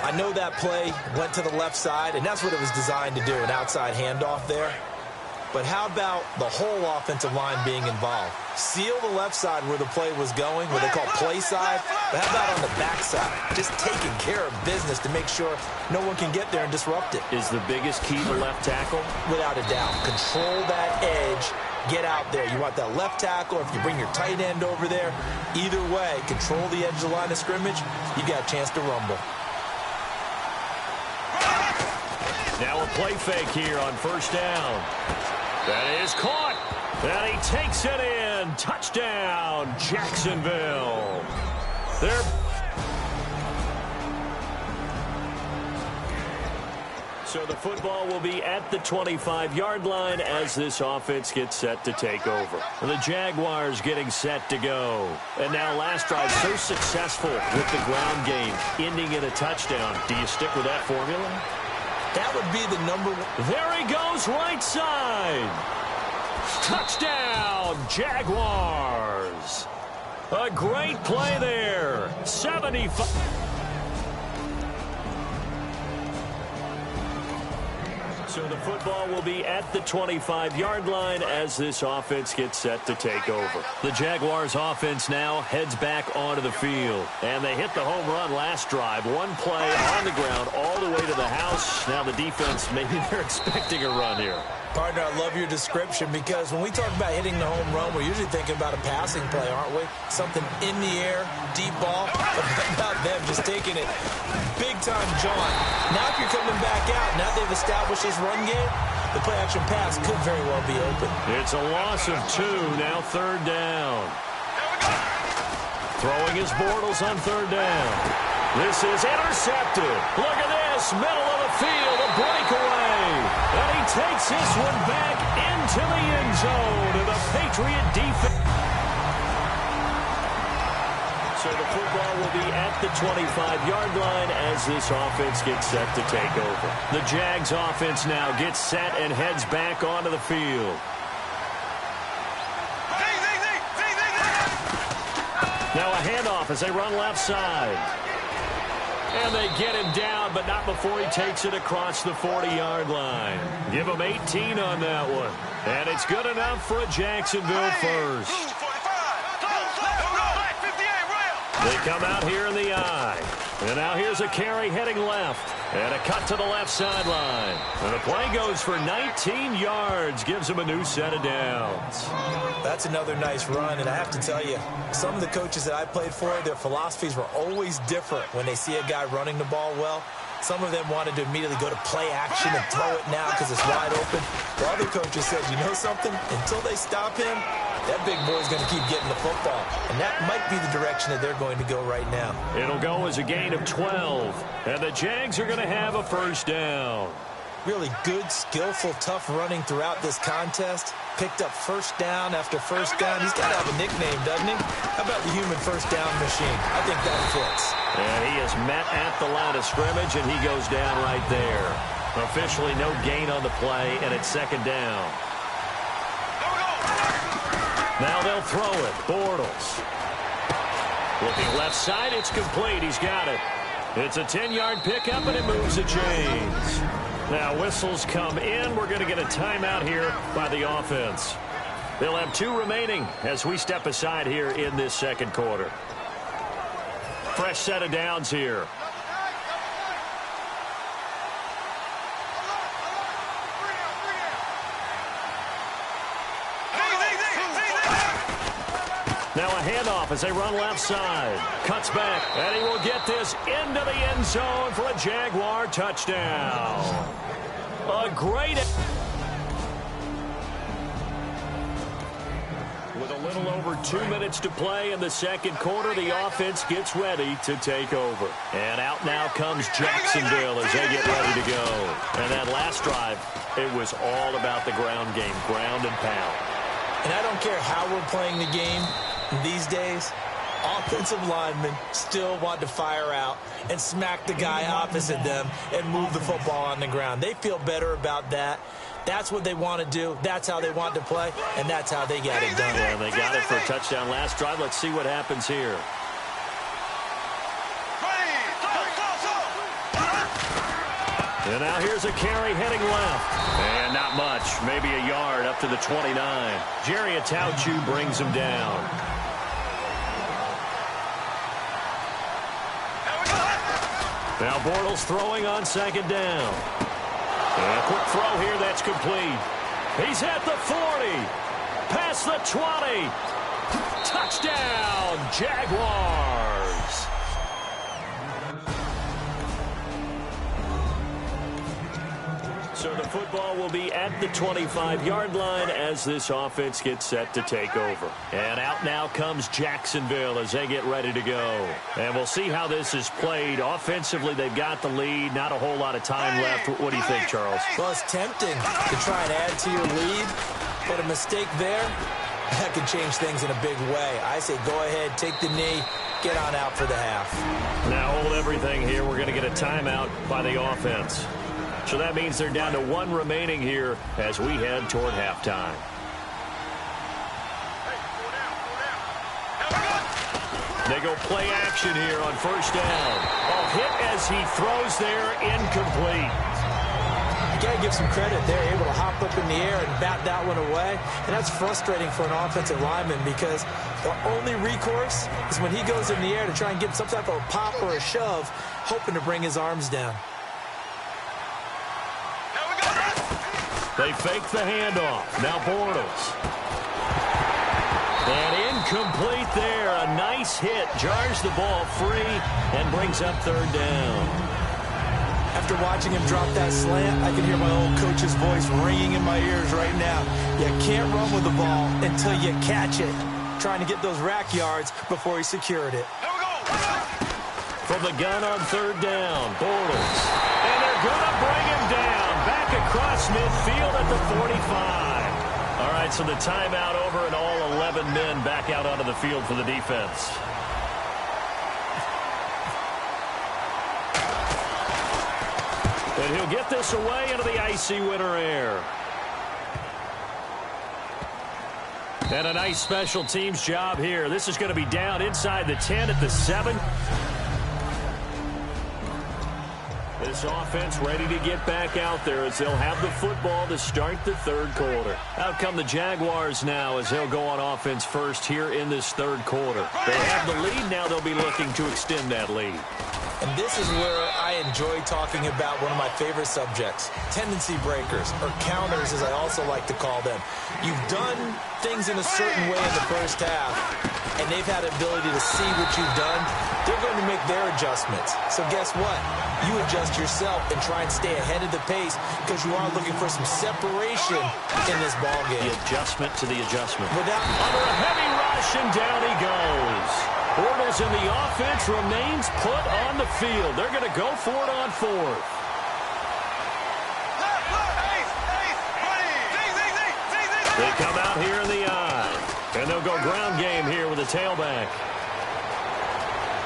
I know that play went to the left side, and that's what it was designed to do, an outside handoff there. But how about the whole offensive line being involved? Seal the left side where the play was going, what they call play side, but how about on the back side? Just taking care of business to make sure no one can get there and disrupt it. Is the biggest key to left tackle? Without a doubt. Control that edge. Get out there. You want that left tackle, or if you bring your tight end over there, either way, control the edge of the line of scrimmage, you got a chance to rumble. Now a play fake here on first down. That is caught. And he takes it in. Touchdown, Jacksonville. So the football will be at the 25-yard line as this offense gets set to take over. The Jaguars getting set to go. And now last drive so successful with the ground game, ending in a touchdown. Do you stick with that formula? That would be the number one. There he goes, right side. Touchdown, Jaguars. A great play there. 75. So the football will be at the 25-yard line as this offense gets set to take over. The Jaguars offense now heads back onto the field. And they hit the home run last drive. One play on the ground all the way to the house. Now the defense, maybe they're expecting a run here. Partner, I love your description because when we talk about hitting the home run, we're usually thinking about a passing play, aren't we? Something in the air, deep ball. But about them just taking it big-time jaunt. Now if you're coming back out, now they've established this run game, the play-action pass could very well be open. It's a loss of 2, now third down. Throwing his Bortles on third down. This is intercepted. Look at this, middle of the field, a breakaway. And he takes this one back into the end zone to the Patriot defense. So the football will be at the 25-yard line as this offense gets set to take over. The Jags offense now gets set and heads back onto the field. Now a handoff as they run left side. And they get him down, but not before he takes it across the 40-yard line. Give him 18 on that one. And it's good enough for a Jacksonville first. They come out here in the eye. And now here's a carry heading left. And a cut to the left sideline. And the play goes for 19 yards. Gives him a new set of downs. That's another nice run. And I have to tell you, some of the coaches that I played for, their philosophies were always different when they see a guy running the ball well. Some of them wanted to immediately go to play action and throw it now because it's wide open. The other coaches said, you know something? Until they stop him, that big boy's going to keep getting the football. And that might be the direction that they're going to go right now. It'll go as a gain of 12. And the Jags are going to have a first down. Really good, skillful, tough running throughout this contest. Picked up first down after first down. He's got to have a nickname, doesn't he? How about the human first down machine? I think that fits. And he is met at the line of scrimmage, and he goes down right there. Officially no gain on the play, and it's second down. Now they'll throw it. Bortles. Looking left side, it's complete. He's got it. It's a 10-yard pickup, and it moves the chains. Now whistles come in. We're going to get a timeout here by the offense. They'll have 2 remaining as we step aside here in this second quarter. Fresh set of downs here. Now a handoff as they run left side. Cuts back, and he will get this into the end zone for a Jaguar touchdown. A great... With a little over 2 minutes to play in the second quarter, the offense gets ready to take over. And out now comes Jacksonville as they get ready to go. And that last drive, it was all about the ground game, ground and pound. And I don't care how we're playing the game these days, offensive linemen still want to fire out and smack the guy opposite them and move the football on the ground. They feel better about that. That's what they want to do. That's how they want to play, and that's how they got it done. Yeah, they got it for a touchdown last drive. Let's see what happens here. And now here's a carry heading left. And not much, maybe a yard up to the 29. Jerry Atauchu brings him down. Now Bortles throwing on second down. And a quick throw here, that's complete. He's at the 40. Past the 20. Touchdown, Jaguars. So the football will be at the 25-yard line as this offense gets set to take over. And out now comes Jacksonville as they get ready to go. And we'll see how this is played. Offensively, they've got the lead. Not a whole lot of time left. What do you think, Charles? Well, it's tempting to try and add to your lead, but a mistake there, that could change things in a big way. I say go ahead, take the knee, get on out for the half. Now hold everything here. We're going to get a timeout by the offense. So that means they're down to 1 remaining here as we head toward halftime. They go play action here on first down. A hit as he throws there, incomplete. You got to give some credit. They're able to hop up in the air and bat that one away. And that's frustrating for an offensive lineman because the only recourse is when he goes in the air to try and get some type of a pop or a shove, hoping to bring his arms down. They fake the handoff. Now Bortles. And incomplete there. A nice hit. Jars the ball free and brings up third down. After watching him drop that slant, I can hear my old coach's voice ringing in my ears right now. You can't run with the ball until you catch it. Trying to get those rack yards before he secured it. From the gun on third down, Bortles. And they're going to bring him down. Back across midfield at the 45. All right, so the timeout over and all 11 men back out onto the field for the defense. And he'll get this away into the icy winter air. And a nice special teams job here. This is going to be down inside the 10 at the 7. This offense ready to get back out there as they'll have the football to start the third quarter. Out come the Jaguars now as they'll go on offense first here in this third quarter. They have the lead. Now they'll be looking to extend that lead. And this is where I enjoy talking about one of my favorite subjects, tendency breakers, or counters as I also like to call them. You've done things in a certain way in the first half, and they've had the ability to see what you've done. They're going to make their adjustments. So guess what? You adjust yourself and try and stay ahead of the pace because you are looking for some separation in this ballgame. The adjustment to the adjustment. Under a heavy rush, and down he goes. Bortles in the offense remains put on the field. They're going to go for it on fourth. They come out here in the eye. And they'll go ground game here with a tailback.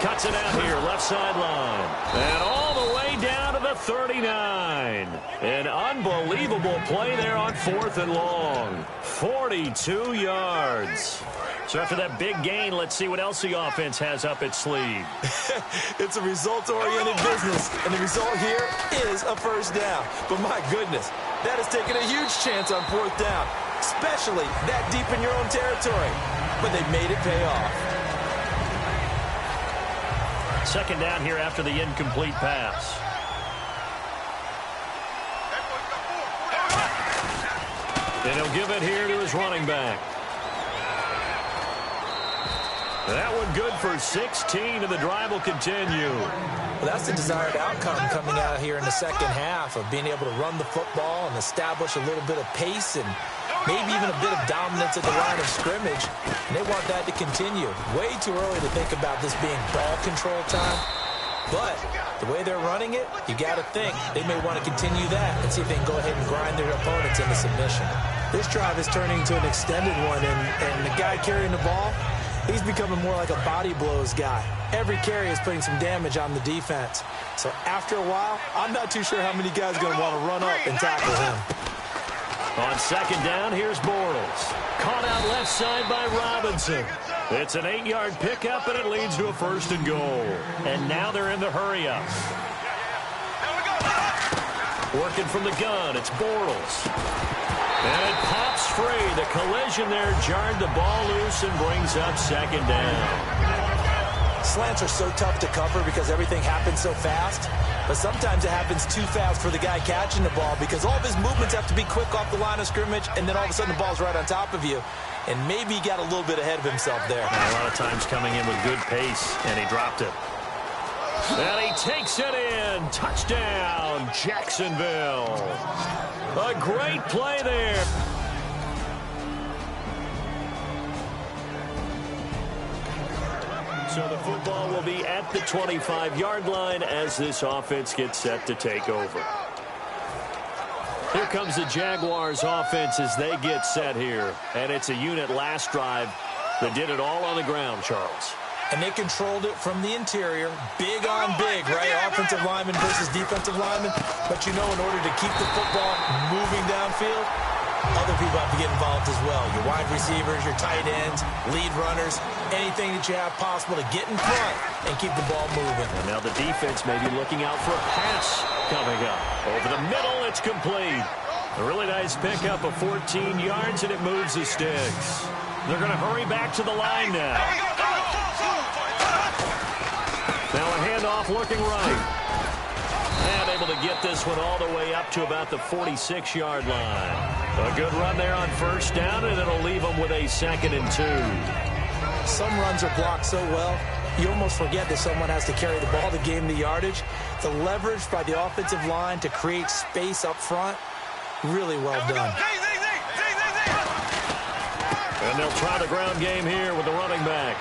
Cuts it out here, left sideline. And all the way down to the 39. An unbelievable play there on 4th and long. 42 yards. So after that big gain, let's see what else the offense has up its sleeve. It's a result-oriented business, and the result here is a first down. But my goodness, that has taken a huge chance on 4th down, especially that deep in your own territory. But they made it pay off. Second down here after the incomplete pass. And he'll give it here to his running back. That one good for 16, and the drive will continue. Well, that's the desired outcome coming out here in the second half of being able to run the football and establish a little bit of pace and maybe even a bit of dominance at the line of scrimmage. And they want that to continue. Way too early to think about this being ball control time. But the way they're running it, you got to think they may want to continue that and see if they can go ahead and grind their opponents into submission. This drive is turning into an extended one, and the guy carrying the ball, he's becoming more like a body blows guy. Every carry is putting some damage on the defense. So after a while, I'm not too sure how many guys are going to want to run up and tackle him. On second down, here's Bortles. Caught out left side by Robinson. It's an 8-yard pickup, and it leads to a 1st and goal. And now they're in the hurry-up. Working from the gun, it's Bortles. And it pops free. The collision there jarred the ball loose and brings up second down. Slants are so tough to cover because everything happens so fast. But sometimes it happens too fast for the guy catching the ball because all of his movements have to be quick off the line of scrimmage, and then all of a sudden the ball's right on top of you. And maybe he got a little bit ahead of himself there. And a lot of times coming in with good pace, and he dropped it. And he takes it in. Touchdown, Jacksonville. A great play there. So the football will be at the 25-yard line as this offense gets set to take over. Here comes the Jaguars offense as they get set here. And it's a unit last drive that did it all on the ground, Charles. And they controlled it from the interior. Big on big, right? Offensive lineman versus defensive lineman. But you know, in order to keep the football moving downfield, other people have to get involved as well. Your wide receivers, your tight ends, lead runners, anything that you have possible to get in front and keep the ball moving. And now the defense may be looking out for a pass coming up. Over the middle, it's complete. A really nice pickup of 14 yards, and it moves the sticks. They're going to hurry back to the line now. Now a handoff looking right. And able to get this one all the way up to about the 46-yard line. A good run there on first down, and it'll leave them with a 2nd and 2. Some runs are blocked so well, you almost forget that someone has to carry the ball to gain the yardage. The leverage by the offensive line to create space up front, really well done. And they'll try the ground game here with the running back.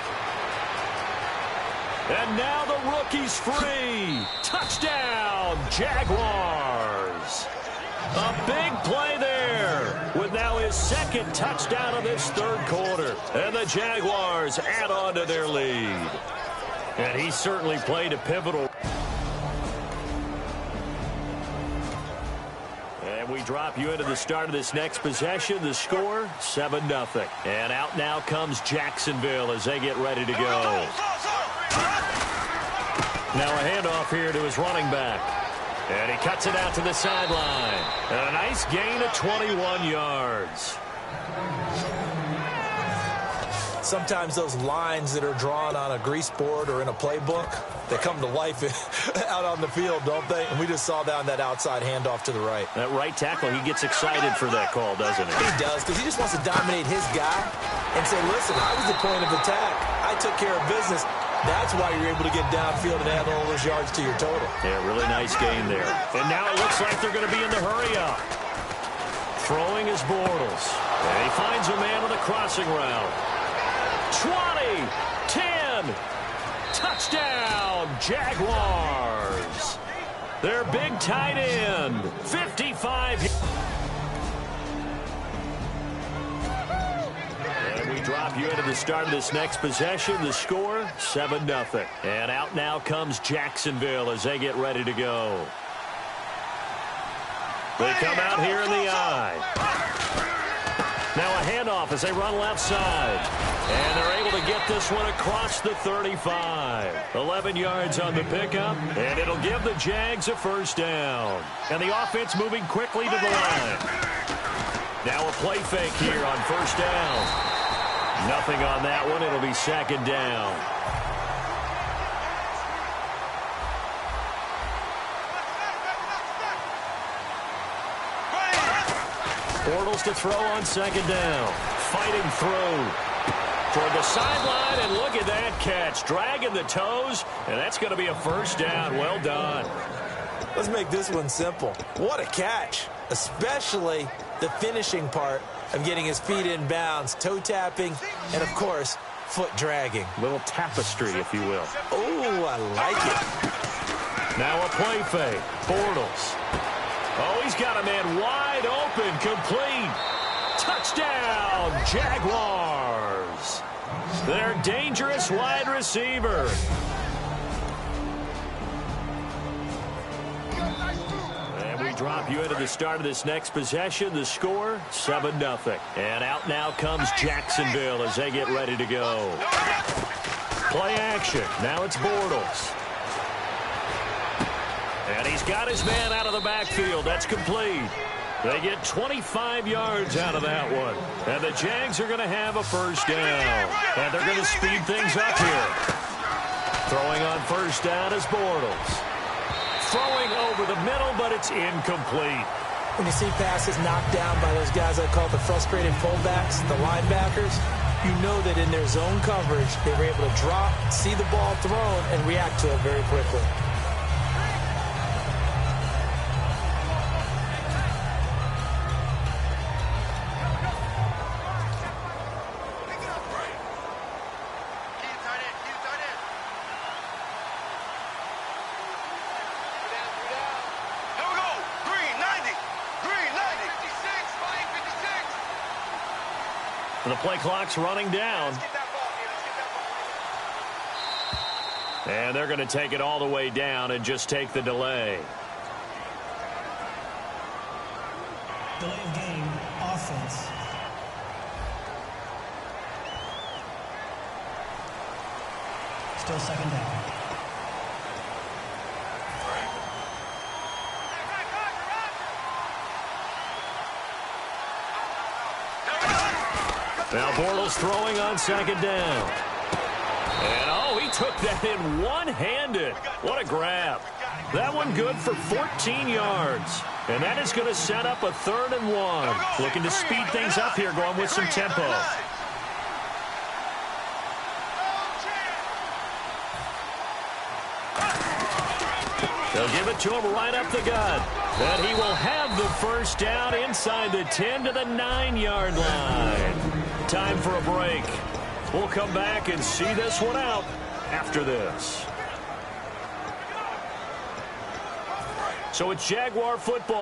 And now the rookie's free. Touchdown, Jaguars. A big play there with now his 2nd touchdown of this 3rd quarter. And the Jaguars add on to their lead. And he certainly played a pivotal. And we drop you into the start of this next possession. The score, 7-0. And out now comes Jacksonville as they get ready to go. Now a handoff here to his running back. And he cuts it out to the sideline. And a nice gain of 21 yards. Sometimes those lines that are drawn on a grease board or in a playbook, they come to life out on the field, don't they? And we just saw down that outside handoff to the right. That right tackle, he gets excited for that call, doesn't he? He does, because he just wants to dominate his guy and say, listen, I was the point of attack. I took care of business. That's why you're able to get downfield and add all those yards to your total. Yeah, really nice game there. And now it looks like they're going to be in the hurry-up. Throwing is Bortles. And he finds a man on the crossing route. 20, 10, touchdown, Jaguars. Their big tight end, 55. And we drop you into the start of this next possession. The score, 7-0. And out now comes Jacksonville as they get ready to go. They come out here in the eye. Now a handoff as they run left side. And they're able to get this one across the 35. 11 yards on the pickup. And it'll give the Jags a first down. And the offense moving quickly to the line. Now a play fake here on first down. Nothing on that one. It'll be second down. Bortles to throw on second down. Fighting through toward the sideline, and look at that catch. Dragging the toes, and that's going to be a first down. Well done. Let's make this one simple. What a catch, especially the finishing part of getting his feet in bounds, toe tapping, and, of course, foot dragging. Little tapestry, if you will. Oh, I like it. Now a play fake. Bortles. Oh, he's got a man wide open, complete. Touchdown, Jaguars. Their dangerous wide receiver. And we drop you into the start of this next possession. The score, 7-0. And out now comes Jacksonville as they get ready to go. Play action. Now it's Bortles. And he's got his man out of the backfield. That's complete. They get 25 yards out of that one. And the Jags are going to have a first down. And they're going to speed things up here. Throwing on first down is Bortles. Throwing over the middle, but it's incomplete. When you see passes knocked down by those guys I call the frustrated fullbacks, the linebackers, you know that in their zone coverage, they were able to drop, see the ball thrown, and react to it very quickly. The play clock's running down. And they're going to take it all the way down and just take the delay. Delay of game, offense. Still second down. Now Bortles throwing on second down. And, oh, he took that in one-handed. What a grab. That one good for 14 yards. And that is going to set up a 3rd and 1. Looking to speed things up here, going with some tempo. They'll give it to him right up the gut. And he will have the first down inside the 10 to the 9-yard line. Time for a break. We'll come back and see this one out after this. So it's Jaguar football.